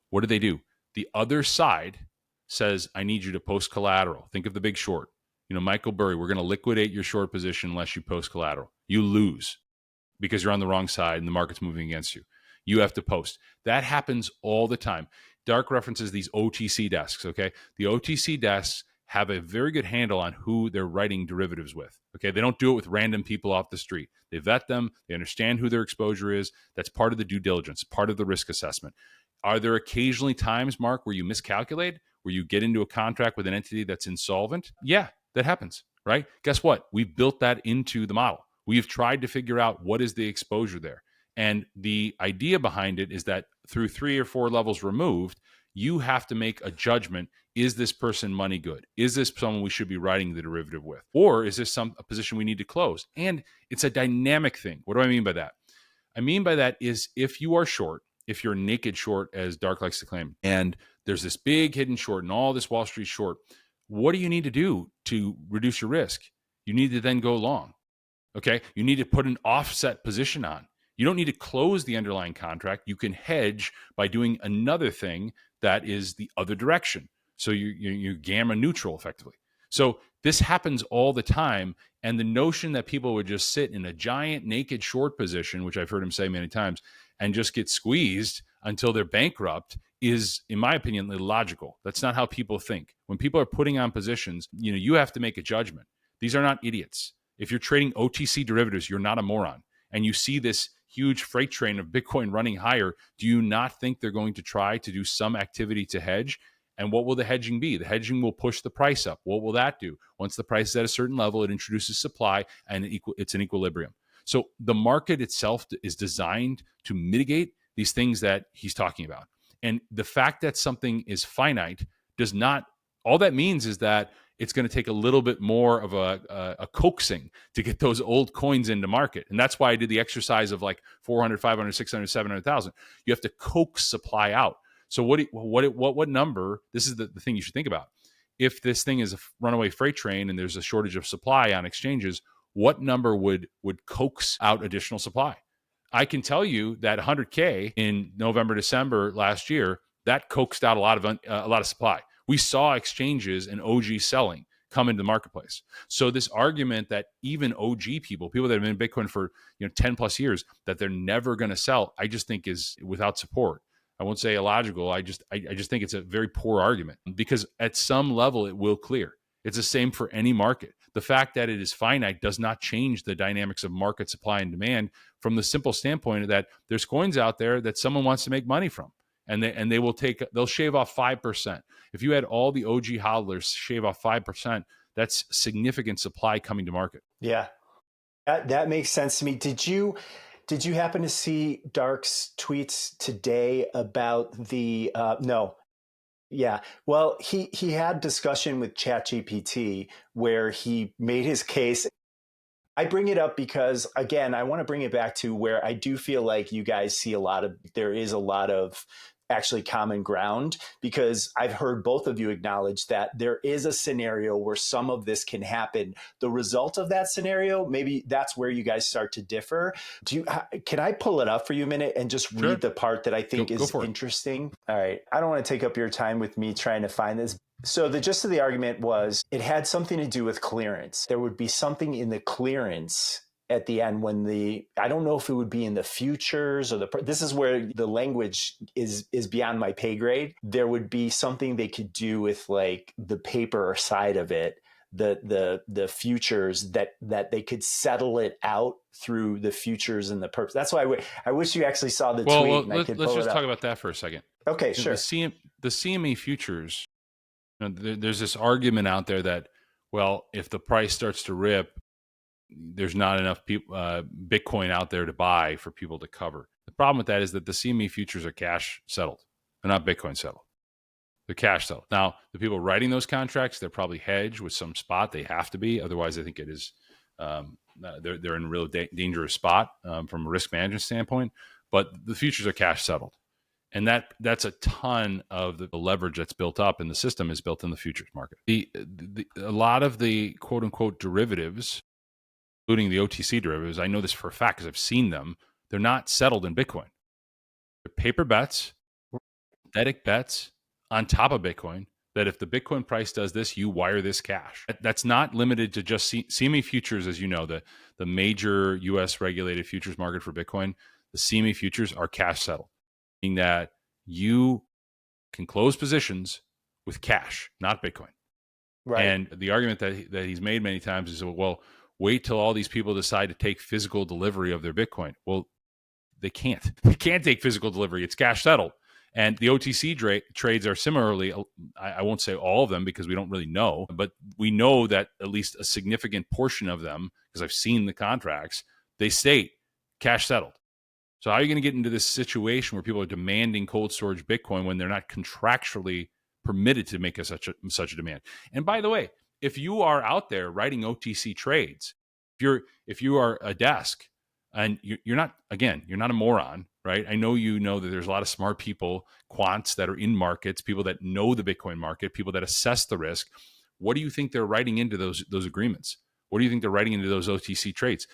What do? The other side says, I need you to post collateral. Think of the Big Short. Michael Burry, we're going to liquidate your short position unless you post collateral. You lose because you're on the wrong side and the market's moving against you. You have to post. That happens all the time. Dark references these OTC desks, okay? The OTC desks have a very good handle on who they're writing derivatives with, okay? They don't do it with random people off the street. They vet them. They understand who their exposure is. That's part of the due diligence, part of the risk assessment. Are there occasionally times, Mark, where you miscalculate, where you get into a contract with an entity that's insolvent? Yeah, that happens, right? Guess what? We've built that into the model. We've tried to figure out what is the exposure there. And the idea behind it is that through 3 or 4 levels removed, you have to make a judgment. Is this person money good? Is this someone we should be writing the derivative with? Or is this a position we need to close? And it's a dynamic thing. What do I mean by that? I mean by that is if you are short, if you're naked short, as Dark likes to claim, and there's this big hidden short and all this Wall Street short, what do you need to do to reduce your risk? You need to then go long. Okay. You need to put an offset position on. You don't need to close the underlying contract. You can hedge by doing another thing that is the other direction. So you're gamma neutral effectively. So this happens all the time. And the notion that people would just sit in a giant naked short position, which I've heard him say many times, and just get squeezed until they're bankrupt is, in my opinion, illogical. That's not how people think. When people are putting on positions, you have to make a judgment. These are not idiots. If you're trading OTC derivatives, you're not a moron. And you see this huge freight train of Bitcoin running higher, do you not think they're going to try to do some activity to hedge? And what will the hedging be? The hedging will push the price up. What will that do? Once the price is at a certain level, it introduces supply and it's an equilibrium. So the market itself is designed to mitigate these things that he's talking about. And the fact that something is finite does not, all that means is that it's going to take a little bit more of a coaxing to get those old coins into market. And that's why I did the exercise of like 400, 500, 600, 700,000. You have to coax supply out. So what number, this is the thing you should think about. If this thing is a runaway freight train and there's a shortage of supply on exchanges, what number would coax out additional supply? I can tell you that 100K in November, December last year, that coaxed out a lot of supply. We saw exchanges and OG selling come into the marketplace. So this argument that even OG people that have been in Bitcoin for 10 plus years, that they're never going to sell, I just think is without support. I won't say illogical. I just think it's a very poor argument because at some level it will clear. It's the same for any market. The fact that it is finite does not change the dynamics of market supply and demand from the simple standpoint that there's coins out there that someone wants to make money from. And they'll shave off 5%. If you had all the OG hodlers shave off 5%, that's significant supply coming to market. Yeah, that makes sense to me. Did you happen to see Dark's tweets today about the no? Yeah. Well, he had discussion with ChatGPT where he made his case. I bring it up because, again, I want to bring it back to where I do feel like you guys see there is a lot of actually common ground, because I've heard both of you acknowledge that there is a scenario where some of this can happen. The result of that scenario, maybe that's where you guys start to differ. Can I pull it up for you a minute and just Sure. read the part that I think Go is for it. interesting? All right. I don't want to take up your time with me trying to find this. So the gist of the argument was it had something to do with clearance. There would be something in the clearance at the end when I don't know if it would be in the futures or this is where the language is beyond my pay grade. There would be something they could do with like the paper side of it, the futures, that they could settle it out through the futures and the perps. That's why I wish you actually saw the tweet and I could let's pull just it up. talk about that for a second. Okay, sure. The CME futures, there's this argument out there that, well, if the price starts to rip, there's not enough people, Bitcoin out there to buy for people to cover. The problem with that is that the CME futures are cash settled. They're not Bitcoin settled. They're cash settled. Now, the people writing those contracts, they're probably hedged with some spot. They have to be. Otherwise, I think it is they're in a real dangerous spot from a risk management standpoint. But the futures are cash settled. And that's a ton of the leverage that's built up in the system is built in the futures market. A lot of the quote unquote derivatives, including the OTC derivatives, I know this for a fact because I've seen them. They're not settled in Bitcoin. They're paper bets, synthetic bets on top of Bitcoin. That if the Bitcoin price does this, you wire this cash. That's not limited to just CME futures, as you know, the major U.S. regulated futures market for Bitcoin. The CME futures are cash settled, meaning that you can close positions with cash, not Bitcoin. Right. And the argument that he's made many times is, well, wait till all these people decide to take physical delivery of their Bitcoin. Well, they can't. They can't take physical delivery. It's cash settled. And the OTC trades are similarly, I won't say all of them because we don't really know, but we know that at least a significant portion of them, because I've seen the contracts, they state cash settled. So how are you going to get into this situation where people are demanding cold storage Bitcoin when they're not contractually permitted to make such a demand? And by the way, if you are out there writing OTC trades, if you are a desk and you're not a moron, right? I know you know that there's a lot of smart people, quants that are in markets, people that know the Bitcoin market, people that assess the risk. What do you think they're writing into those agreements? What do you think they're writing into those OTC trades?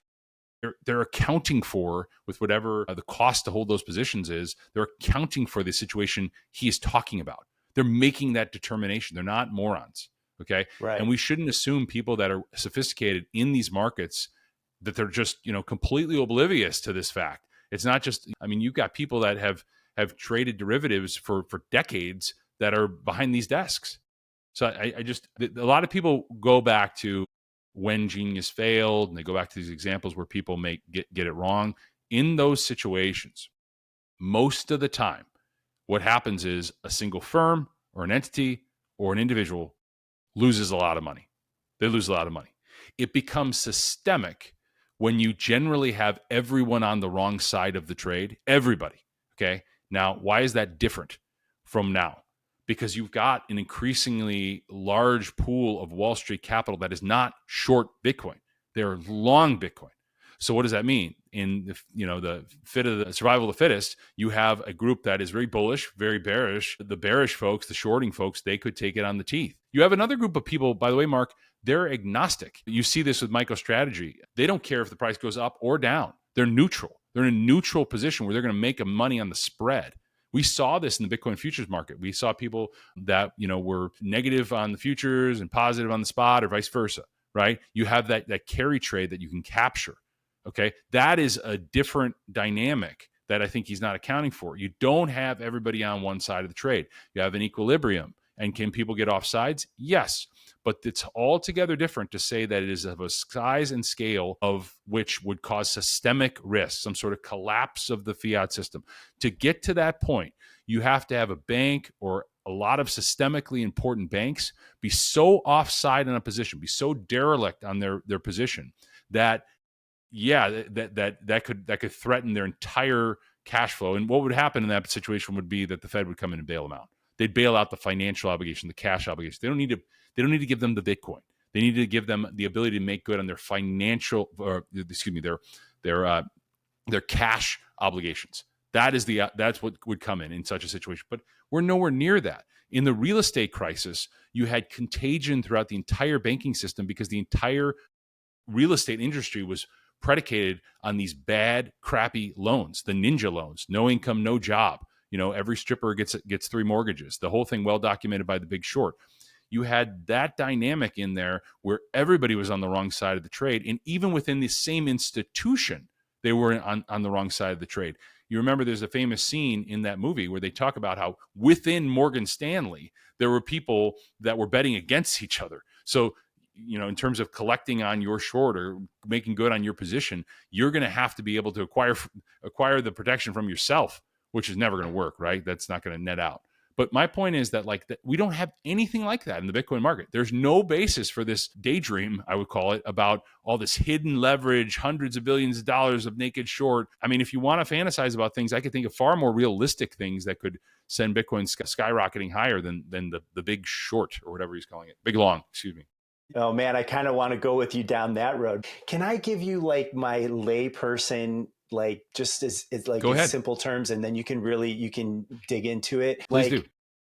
They're accounting for, with whatever the cost to hold those positions is, they're accounting for the situation he is talking about. They're making that determination. They're not morons, okay? Right. And we shouldn't assume people that are sophisticated in these markets that they're just, completely oblivious to this fact. It's not just, you've got people that have traded derivatives for decades that are behind these desks. So I just, a lot of people go back to when Genius failed, and they go back to these examples where people get it wrong. In those situations, most of the time, what happens is a single firm or an entity or an individual loses a lot of money. They lose a lot of money. It becomes systemic when you generally have everyone on the wrong side of the trade. Everybody, okay? Now, why is that different from now? Because you've got an increasingly large pool of Wall Street capital that is not short Bitcoin. They're long Bitcoin. So what does that mean? In the survival of the fittest, you have a group that is very bullish, very bearish. The bearish folks, the shorting folks, they could take it on the teeth. You have another group of people, by the way, Mark, they're agnostic. You see this with MicroStrategy. They don't care if the price goes up or down. They're neutral. They're in a neutral position where they're going to make money on the spread. We saw this in the Bitcoin futures market. We saw people that, were negative on the futures and positive on the spot, or vice versa, right? You have that carry trade that you can capture, okay? That is a different dynamic that I think he's not accounting for. You don't have everybody on one side of the trade. You have an equilibrium. And can people get off sides? Yes. But it's altogether different to say that it is of a size and scale of which would cause systemic risk, some sort of collapse of the fiat system. To get to that point, you have to have a bank or a lot of systemically important banks be so offside in a position, be so derelict on their position that, that could threaten their entire cash flow. And what would happen in that situation would be that the Fed would come in and bail them out. They'd bail out the financial obligation, the cash obligation. They don't need to give them the Bitcoin. They needed to give them the ability to make good on their financial, or excuse me, their cash obligations. That's what would come in such a situation. But we're nowhere near that. In the real estate crisis, you had contagion throughout the entire banking system because the entire real estate industry was predicated on these bad, crappy loans, the ninja loans, no income, no job. Every stripper gets 3 mortgages. The whole thing well documented by The Big Short. You had that dynamic in there where everybody was on the wrong side of the trade. And even within the same institution, they were on the wrong side of the trade. You remember there's a famous scene in that movie where they talk about how within Morgan Stanley, there were people that were betting against each other. So, in terms of collecting on your short or making good on your position, you're going to have to be able to acquire the protection from yourself, which is never going to work, right? That's not going to net out. But my point is that we don't have anything like that in the Bitcoin market. There's no basis for this daydream, I would call it, about all this hidden leverage, hundreds of billions of dollars of naked short. I mean, if you want to fantasize about things, I could think of far more realistic things that could send Bitcoin skyrocketing higher than the big short, or whatever he's calling it. Big long, excuse me. Oh man, I kind of want to go with you down that road. Can I give you my layperson, just as simple terms, and then you can dig into it? Please do.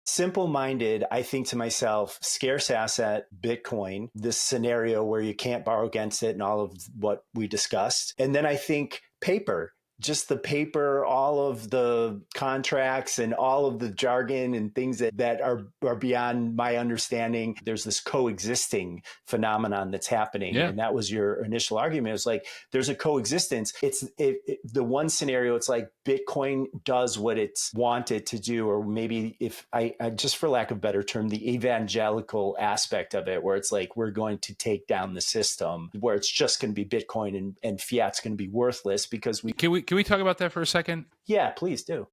Simple-minded, I think to myself, scarce asset, Bitcoin, this scenario where you can't borrow against it and all of what we discussed. And then I think paper. Just the paper, all of the contracts and all of the jargon and things that are beyond my understanding. There's this coexisting phenomenon that's happening. Yeah. And that was your initial argument. It's there's a coexistence. The one scenario, it's Bitcoin does what it's wanted to do, or maybe if I just for lack of a better term, the evangelical aspect of it, where it's we're going to take down the system, where it's just going to be Bitcoin and fiat's going to be worthless because Can we talk about that for a second? Yeah, please do.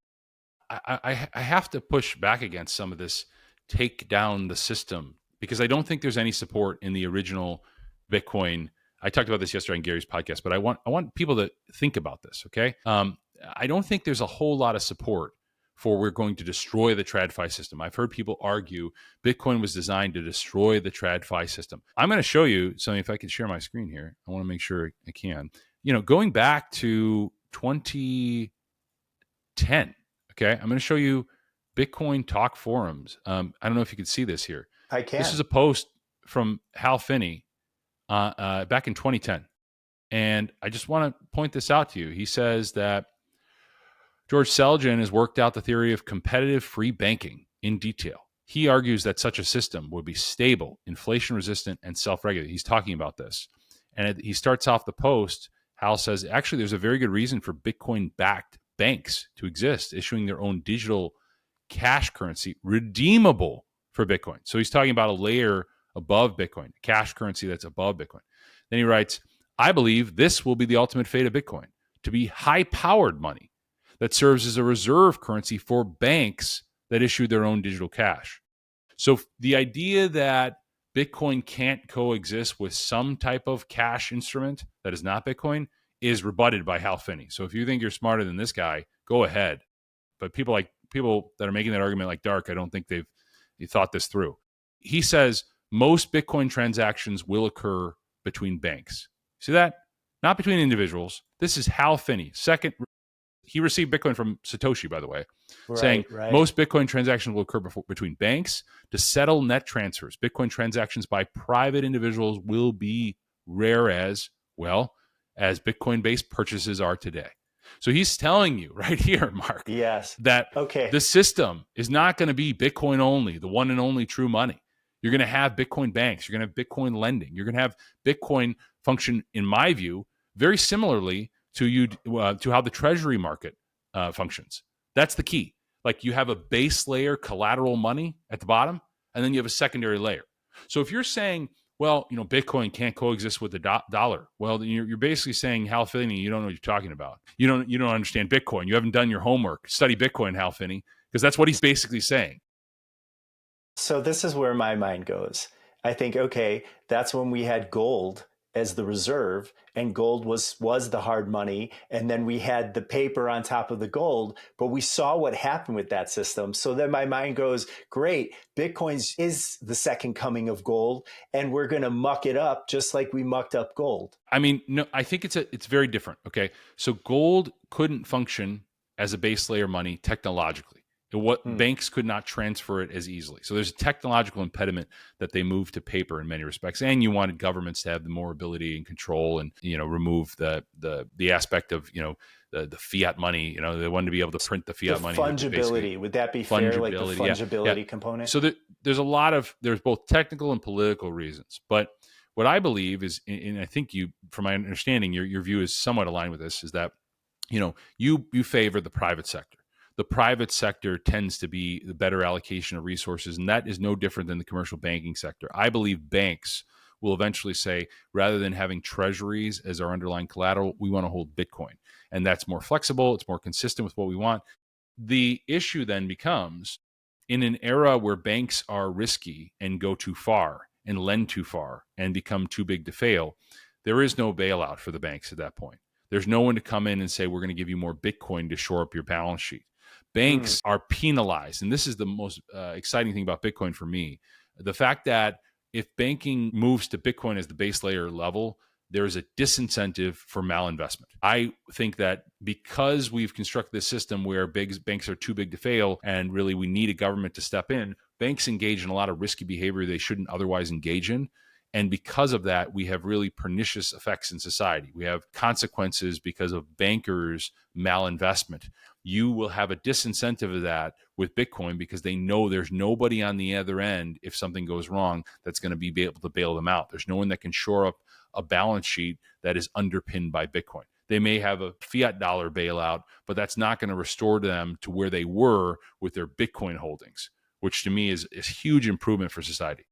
I have to push back against some of this take down the system, because I don't think there's any support in the original Bitcoin. I talked about this yesterday on Gary's podcast, but I want people to think about this, okay? I don't think there's a whole lot of support for we're going to destroy the TradFi system. I've heard people argue Bitcoin was designed to destroy the TradFi system. I'm going to show you something. If I can share my screen here, I want to make sure I can. Going back to 2010. Okay, I'm going to show you Bitcoin Talk forums. I don't know if you can see this here. I can. This is a post from Hal Finney back in 2010. And I just want to point this out to you. He says that George Selgin has worked out the theory of competitive free banking in detail. He argues that such a system would be stable, inflation-resistant, and self-regulated. He's talking about this. And he starts off the post. Hal says, actually, there's a very good reason for Bitcoin-backed banks to exist, issuing their own digital cash currency redeemable for Bitcoin. So he's talking about a layer above Bitcoin, cash currency that's above Bitcoin. Then he writes, I believe this will be the ultimate fate of Bitcoin, to be high-powered money that serves as a reserve currency for banks that issue their own digital cash. So the idea that Bitcoin can't coexist with some type of cash instrument that is not Bitcoin is rebutted by Hal Finney. So if you think you're smarter than this guy, go ahead. But people that are making that argument like Dark, I don't think they've thought this through. He says most Bitcoin transactions will occur between banks. See that? Not between individuals. This is Hal Finney. He received Bitcoin from Satoshi, by the way, saying most Bitcoin transactions will occur between banks to settle net transfers. Bitcoin transactions by private individuals will be rare as Bitcoin-based purchases are today. So he's telling you right here, Mark, yes, that the system is not going to be Bitcoin only, the one and only true money. You're going to have Bitcoin banks. You're going to have Bitcoin lending. You're going to have Bitcoin function, in my view, very similarly to how the treasury market functions. That's the key. Like you have a base layer collateral money at the bottom, and then you have a secondary layer. So if you're saying, well, Bitcoin can't coexist with the dollar, well, then you're basically saying, Hal Finney, you don't know what you're talking about. You don't understand Bitcoin. You haven't done your homework. Study Bitcoin, Hal Finney, because that's what he's basically saying. So this is where my mind goes. I think, okay, that's when we had gold as the reserve, and gold was the hard money, and then we had the paper on top of the gold. But we saw what happened with that system. So then my mind goes, great, Bitcoin is the second coming of gold, and we're going to muck it up just like we mucked up gold. I mean, no, I think it's very different. Okay, so gold couldn't function as a base layer money technologically. Banks could not transfer it as easily. So there's a technological impediment that they moved to paper in many respects. And you wanted governments to have the more ability and control, and remove the aspect of the fiat money. They wanted to be able to print the fiat money. Fungibility, would that be fair? Like the fungibility component. So there's both technical and political reasons, but what I believe is, and I think from my understanding, your view is somewhat aligned with this, is that you favor the private sector. The private sector tends to be the better allocation of resources, and that is no different than the commercial banking sector. I believe banks will eventually say, rather than having treasuries as our underlying collateral, we want to hold Bitcoin. And that's more flexible. It's more consistent with what we want. The issue then becomes, in an era where banks are risky and go too far and lend too far and become too big to fail, there is no bailout for the banks at that point. There's no one to come in and say, we're going to give you more Bitcoin to shore up your balance sheet. Banks are penalized. And this is the most exciting thing about Bitcoin for me. The fact that if banking moves to Bitcoin as the base layer level, there's a disincentive for malinvestment. I think that because we've constructed this system where banks are too big to fail, and really we need a government to step in, banks engage in a lot of risky behavior they shouldn't otherwise engage in. And because of that, we have really pernicious effects in society. We have consequences because of bankers' malinvestment. You will have a disincentive of that with Bitcoin because they know there's nobody on the other end, if something goes wrong, that's going to be able to bail them out. There's no one that can shore up a balance sheet that is underpinned by Bitcoin. They may have a fiat dollar bailout, but that's not going to restore them to where they were with their Bitcoin holdings, which to me is a huge improvement for society.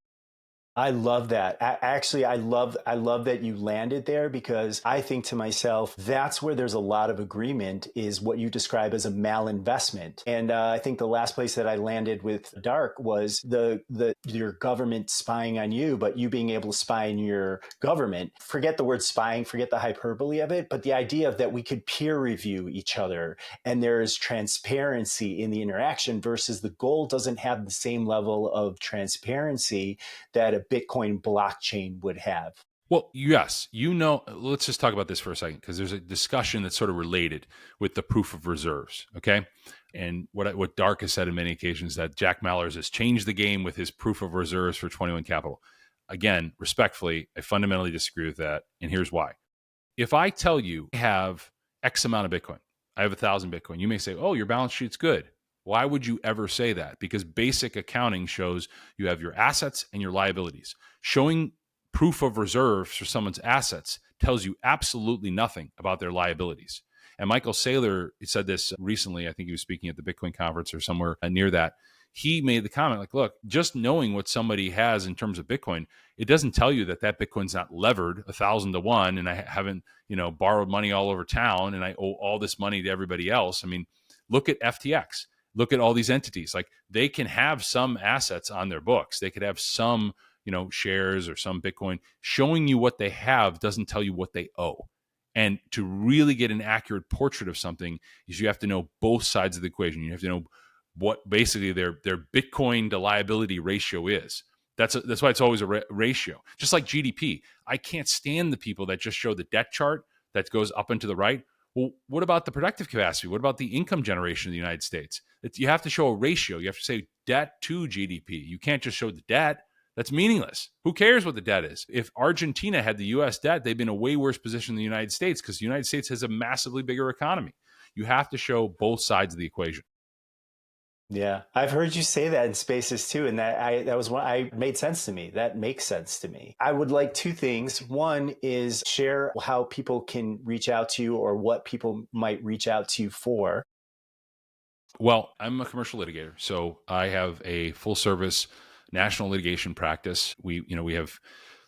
I love that. Actually, I love that you landed there, because I think to myself, that's where there's a lot of agreement, is what you describe as a malinvestment. And I think the last place that I landed with Dark was your government spying on you, but you being able to spy on your government. Forget the word spying, forget the hyperbole of it, but the idea of that we could peer review each other and there is transparency in the interaction, versus the gold doesn't have the same level of transparency that a Bitcoin blockchain would have. Well, yes, let's just talk about this for a second, because there's a discussion that's sort of related with the proof of reserves, okay? And what Dark has said on many occasions, that Jack Mallers has changed the game with his proof of reserves for 21 Capital. Again, respectfully, I fundamentally disagree with that, and here's why. If I tell you I have X amount of Bitcoin, I have 1,000 Bitcoin, you may say, oh, your balance sheet's good. Why would you ever say that? Because basic accounting shows you have your assets and your liabilities. Showing proof of reserves for someone's assets tells you absolutely nothing about their liabilities. And Michael Saylor said this recently. I think he was speaking at the Bitcoin conference or somewhere near that. He made the comment like, look, just knowing what somebody has in terms of Bitcoin, it doesn't tell you that Bitcoin's not levered 1,000 to 1, and I haven't, borrowed money all over town and I owe all this money to everybody else. I mean, look at FTX. Look at all these entities. Like, they can have some assets on their books. They could have some, shares or some Bitcoin. Showing you what they have doesn't tell you what they owe. And to really get an accurate portrait of something is you have to know both sides of the equation. You have to know what basically their Bitcoin to liability ratio is. That's why it's always a ratio. Just like GDP. I can't stand the people that just show the debt chart that goes up and to the right. Well, what about the productive capacity? What about the income generation of the United States? You have to show a ratio. You have to say debt to GDP. You can't just show the debt. That's meaningless. Who cares what the debt is? If Argentina had the U.S. debt, they'd be in a way worse position than the United States, because the United States has a massively bigger economy. You have to show both sides of the equation. Yeah, I've heard you say that in spaces too, and that was one I made sense to me. That makes sense to me. I would like two things. One is share how people can reach out to you, or what people might reach out to you for. Well, I'm a commercial litigator, so I have a full service national litigation practice. We have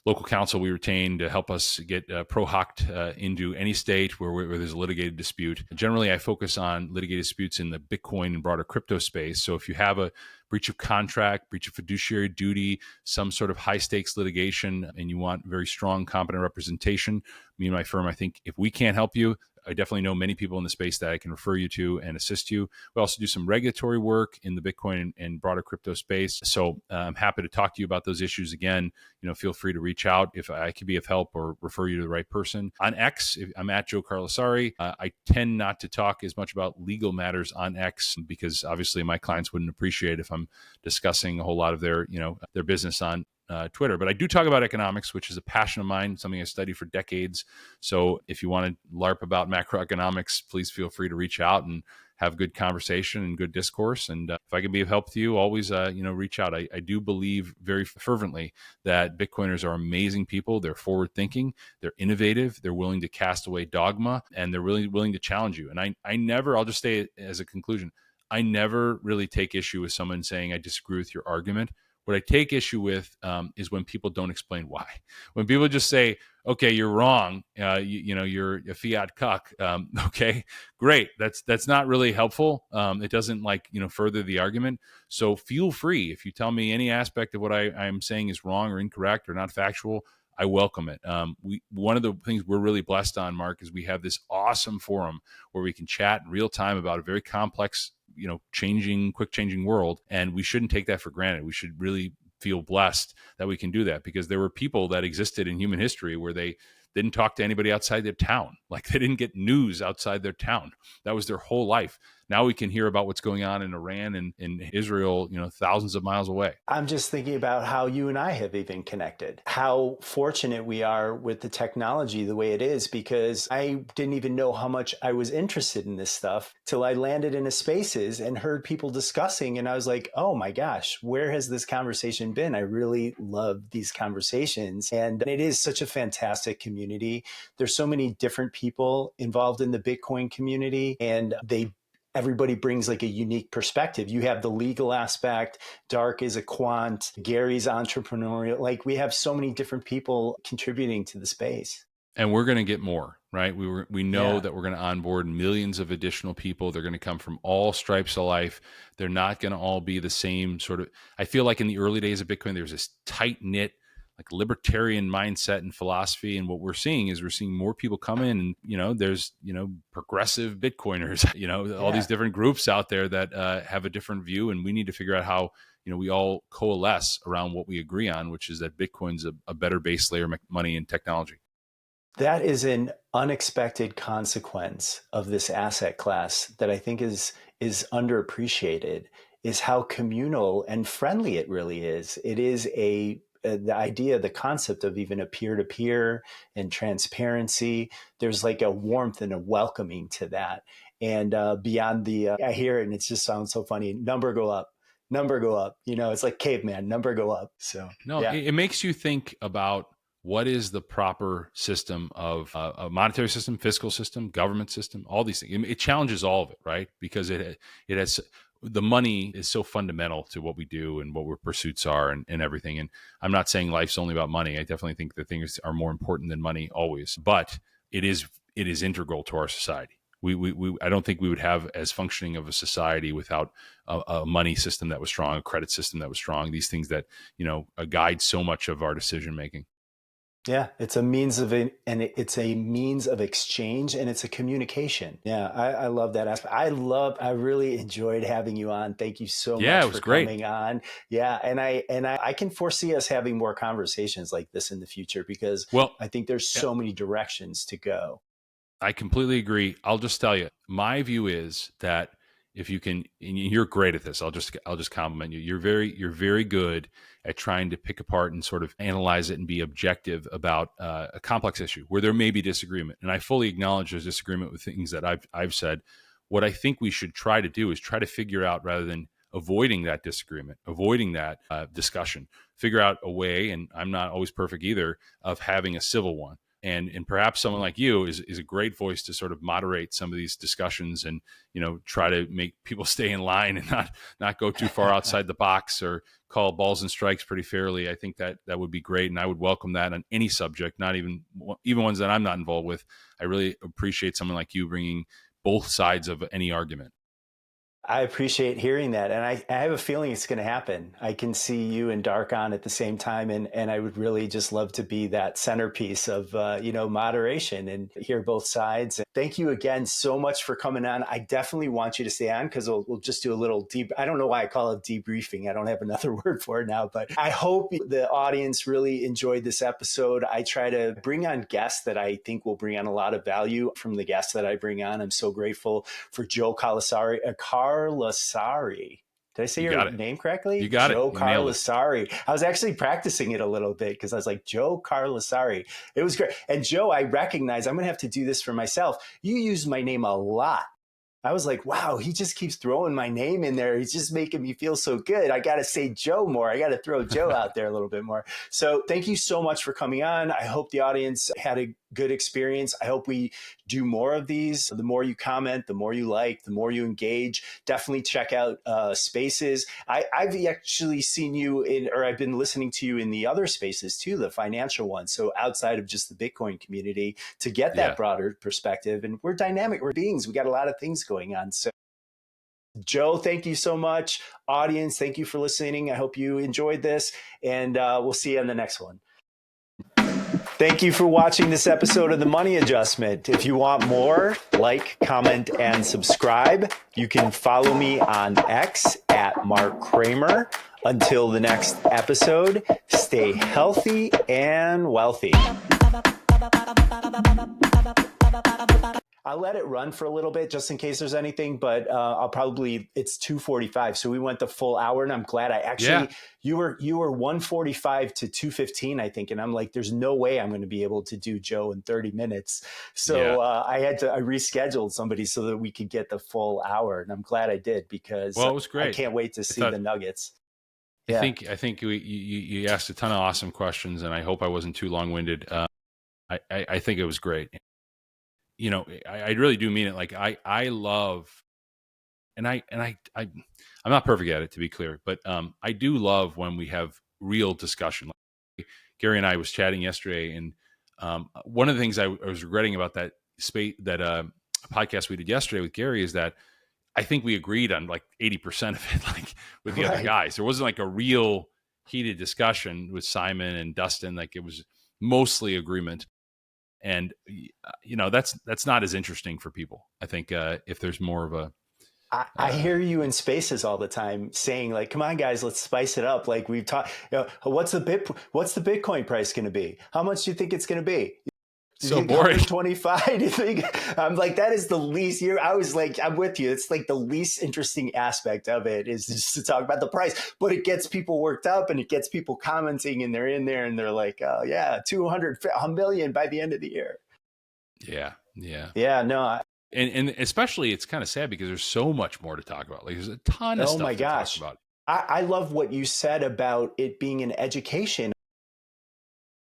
local counsel we retain to help us get pro-hocked into any state where there's a litigated dispute. Generally, I focus on litigated disputes in the Bitcoin and broader crypto space. So if you have a breach of contract, breach of fiduciary duty, some sort of high stakes litigation, and you want very strong, competent representation, me and my firm, I think if we can't help you, I definitely know many people in the space that I can refer you to and assist you. We also do some regulatory work in the Bitcoin and broader crypto space. So I'm happy to talk to you about those issues again. Feel free to reach out if I could be of help or refer you to the right person. On X, I'm at Joe Carlasare. I tend not to talk as much about legal matters on X because obviously my clients wouldn't appreciate if I'm discussing a whole lot of their business on Twitter. But I do talk about economics, which is a passion of mine, something I studied for decades. So if you want to LARP about macroeconomics, please feel free to reach out and have good conversation and good discourse. And if I can be of help to you, always, reach out. I do believe very fervently that Bitcoiners are amazing people. They're forward thinking, they're innovative, they're willing to cast away dogma, and they're really willing to challenge you. And I'll just say as a conclusion, I never really take issue with someone saying I disagree with your argument. What I take issue with is when people don't explain why. When people just say, "Okay, you're wrong. You're a fiat cuck." Okay, great. That's not really helpful. It doesn't further the argument. So feel free if you tell me any aspect of what I'm saying is wrong or incorrect or not factual. I welcome it. One of the things we're really blessed on, Mark, is we have this awesome forum where we can chat in real time about a very complex, quick changing world. And we shouldn't take that for granted. We should really feel blessed that we can do that because there were people that existed in human history where they didn't talk to anybody outside their town. Like they didn't get news outside their town. That was their whole life. Now we can hear about what's going on in Iran and in Israel, thousands of miles away. I'm just thinking about how you and I have even connected, how fortunate we are with the technology the way it is, because I didn't even know how much I was interested in this stuff till I landed in a spaces and heard people discussing. And I was like, oh my gosh, where has this conversation been? I really love these conversations. And it is such a fantastic community. There's so many different people involved in the Bitcoin community, and everybody brings like a unique perspective. You have the legal aspect, Dark is a quant, Gary's entrepreneurial. Like we have so many different people contributing to the space. And we're going to get more, right? We know that we're going to onboard millions of additional people. They're going to come from all stripes of life. They're not going to all be the same sort of. I feel like in the early days of Bitcoin, there was this tight knit, like libertarian mindset and philosophy. And what we're seeing is more people come in and, there's, progressive Bitcoiners, all these different groups out there that have a different view. And we need to figure out how, we all coalesce around what we agree on, which is that Bitcoin's a better base layer money and technology. That is an unexpected consequence of this asset class that I think is underappreciated, is how communal and friendly it really is. It is the idea, the concept of even a peer-to-peer and transparency. There's like a warmth and a welcoming to that. And beyond I hear it and it just sounds so funny. Number go up. It's like caveman, number go up. So no, it makes you think about what is the proper system of a monetary system, fiscal system, government system, all these things. It challenges all of it, right? Because it has the money is so fundamental to what we do and what our pursuits are and everything. And I'm not saying life's only about money. I definitely think that things are more important than money always, but it is integral to our society. I don't think we would have as functioning of a society without a money system that was strong, a credit system that was strong, these things that, guide so much of our decision making. Yeah, it's a means of exchange, and it's a communication. Yeah, I love that aspect. I really enjoyed having you on. Thank you so much for coming on. Yeah, and I can foresee us having more conversations like this in the future because I think there's so many directions to go. I completely agree. I'll just tell you, my view is that if you can, and you're great at this, I'll just compliment you. You're very good at trying to pick apart and sort of analyze it and be objective about a complex issue where there may be disagreement. And I fully acknowledge there's disagreement with things that I've said. What I think we should try to do is try to figure out, rather than avoiding that disagreement, avoiding that discussion, figure out a way, and I'm not always perfect either, of having a civil one. and perhaps someone like you is a great voice to sort of moderate some of these discussions and, try to make people stay in line and not go too far outside the box or call balls and strikes pretty fairly. I think that would be great. And I would welcome that on any subject, not even ones that I'm not involved with. I really appreciate someone like you bringing both sides of any argument. I appreciate hearing that. And I have a feeling it's going to happen. I can see you and Dark on at the same time. And I would really just love to be that centerpiece of, moderation and hear both sides. And thank you again so much for coming on. I definitely want you to stay on because we'll just do a little deep. I don't know why I call it debriefing. I don't have another word for it now, but I hope the audience really enjoyed this episode. I try to bring on guests that I think will bring on a lot of value from the guests that I bring on. I'm so grateful for Joe Carlasare. Carlasare. Did I say your name correctly? You got Joe it. Carlasare. I was actually practicing it a little bit because I was like, Joe Carlasare. It was great. And Joe, I recognize I'm going to have to do this for myself. You use my name a lot. I was like, wow, he just keeps throwing my name in there. He's just making me feel so good. I got to say Joe more. I got to throw Joe out there a little bit more. So thank you so much for coming on. I hope the audience had a good experience. I hope we do more of these. The more you comment, the more you like, the more you engage. Definitely check out Spaces. I've actually seen you I've been listening to you in the other spaces too, the financial ones. So outside of just the Bitcoin community to get that broader perspective. And we're dynamic, we're beings. We got a lot of things going on. So Joe, thank you so much. Audience, thank you for listening. I hope you enjoyed this, and we'll see you on the next one. Thank you for watching this episode of The Money Adjustment. If you want more, like, comment, and subscribe. You can follow me on X at Marc Kramer. Until the next episode, stay healthy and wealthy. I'll let it run for a little bit just in case there's anything, but it's 2:45. So we went the full hour, and I'm glad you were 1:45 to 2:15, I think. And I'm like, there's no way I'm going to be able to do Joe in 30 minutes. So I rescheduled somebody so that we could get the full hour. And I'm glad I did because it was great. I can't wait to see the nuggets. Yeah. I think you asked a ton of awesome questions, and I hope I wasn't too long-winded. I think it was great. I really do mean it. Like I love, and I'm not perfect at it, to be clear, but I do love when we have real discussion. Like Gary and I was chatting yesterday, and one of the things I was regretting about that podcast we did yesterday with Gary is that I think we agreed on like 80% of it, like with the other guys. There wasn't like a real heated discussion with Simon and Dustin. Like it was mostly agreement. And, that's not as interesting for people. I think if there's more of a... I hear you in spaces all the time saying like, come on, guys, let's spice it up. Like we've talked, what's the Bitcoin price going to be? How much do you think it's going to be? So boring. 125. Do you think? I'm like, that is the least. I was like, I'm with you. It's like the least interesting aspect of it is just to talk about the price, but it gets people worked up and it gets people commenting, and they're in there and they're like, oh yeah, 200 million by the end of the year. Yeah. No. And especially it's kind of sad because there's so much more to talk about. Like there's a ton of stuff to talk about. I love what you said about it being an education.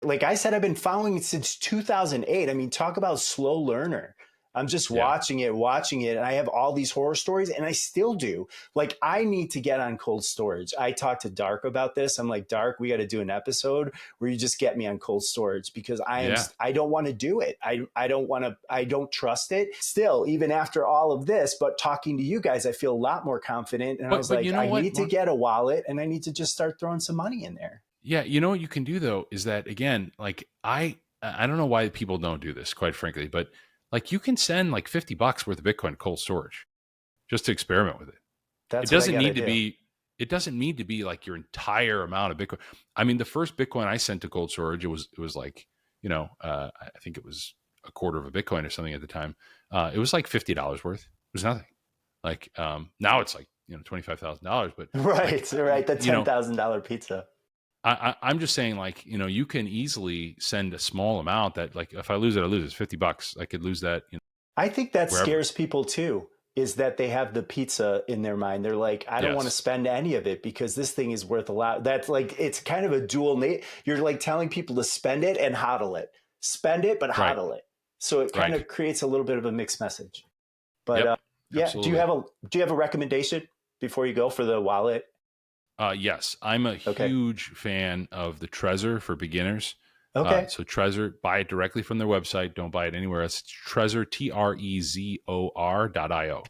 Like I said, I've been following it since 2008. I mean, talk about slow learner. I'm just watching it. And I have all these horror stories, and I still do. Like, I need to get on cold storage. I talked to Dark about this. I'm like, Dark, we got to do an episode where you just get me on cold storage because I don't want to do it. I don't trust it still, even after all of this. But talking to you guys, I feel a lot more confident. And I was like, I need to get a wallet, and I need to just start throwing some money in there. Yeah. You know what you can do though, is that again, like I don't know why people don't do this, quite frankly, but like you can send like $50 worth of Bitcoin cold storage just to experiment with it. It doesn't need to be like your entire amount of Bitcoin. I mean, the first Bitcoin I sent to cold storage, it was like, I think it was a quarter of a Bitcoin or something at the time. It was like $50 worth. It was nothing. Like now it's like, $25,000, but right. The $10,000 pizza. I'm just saying, like, you can easily send a small amount that, like, if I lose it, I lose it. It's $50. I could lose that. I think that scares people too, is that they have the pizza in their mind. They're like, I don't want to spend any of it because this thing is worth a lot. That's like, it's kind of a dual. You're like telling people to spend it and hodl it. spend it, but Right. hodl it. So it kind of creates a little bit of a mixed message. But Yep. yeah, Absolutely. do you have a recommendation before you go for the wallet? Yes, I'm a Okay. huge fan of the Trezor for beginners. Okay. So Trezor, buy it directly from their website. Don't buy it anywhere else. It's Trezor, TREZOR.io.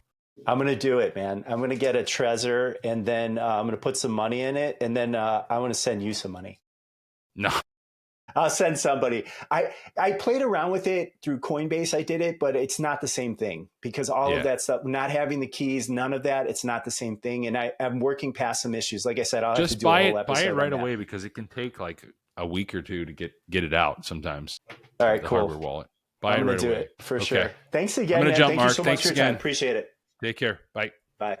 I'm going to do it, man. I'm going to get a Trezor, and then I'm going to put some money in it, and then I'm going to send you some money. No. I'll send somebody. I played around with it through Coinbase. I did it, but it's not the same thing because all of that stuff, not having the keys, none of that, it's not the same thing. And I'm working past some issues. Like I said, I'll have to do a whole episode. Buy it right on away because it can take like a week or two to get it out sometimes. All right, the cool. hardware wallet. Buy it right away. I'm going to do it for sure. Thanks again, I'm man. jump, Thank Mark. you so much for your time. Appreciate it. Take care. Bye. Bye.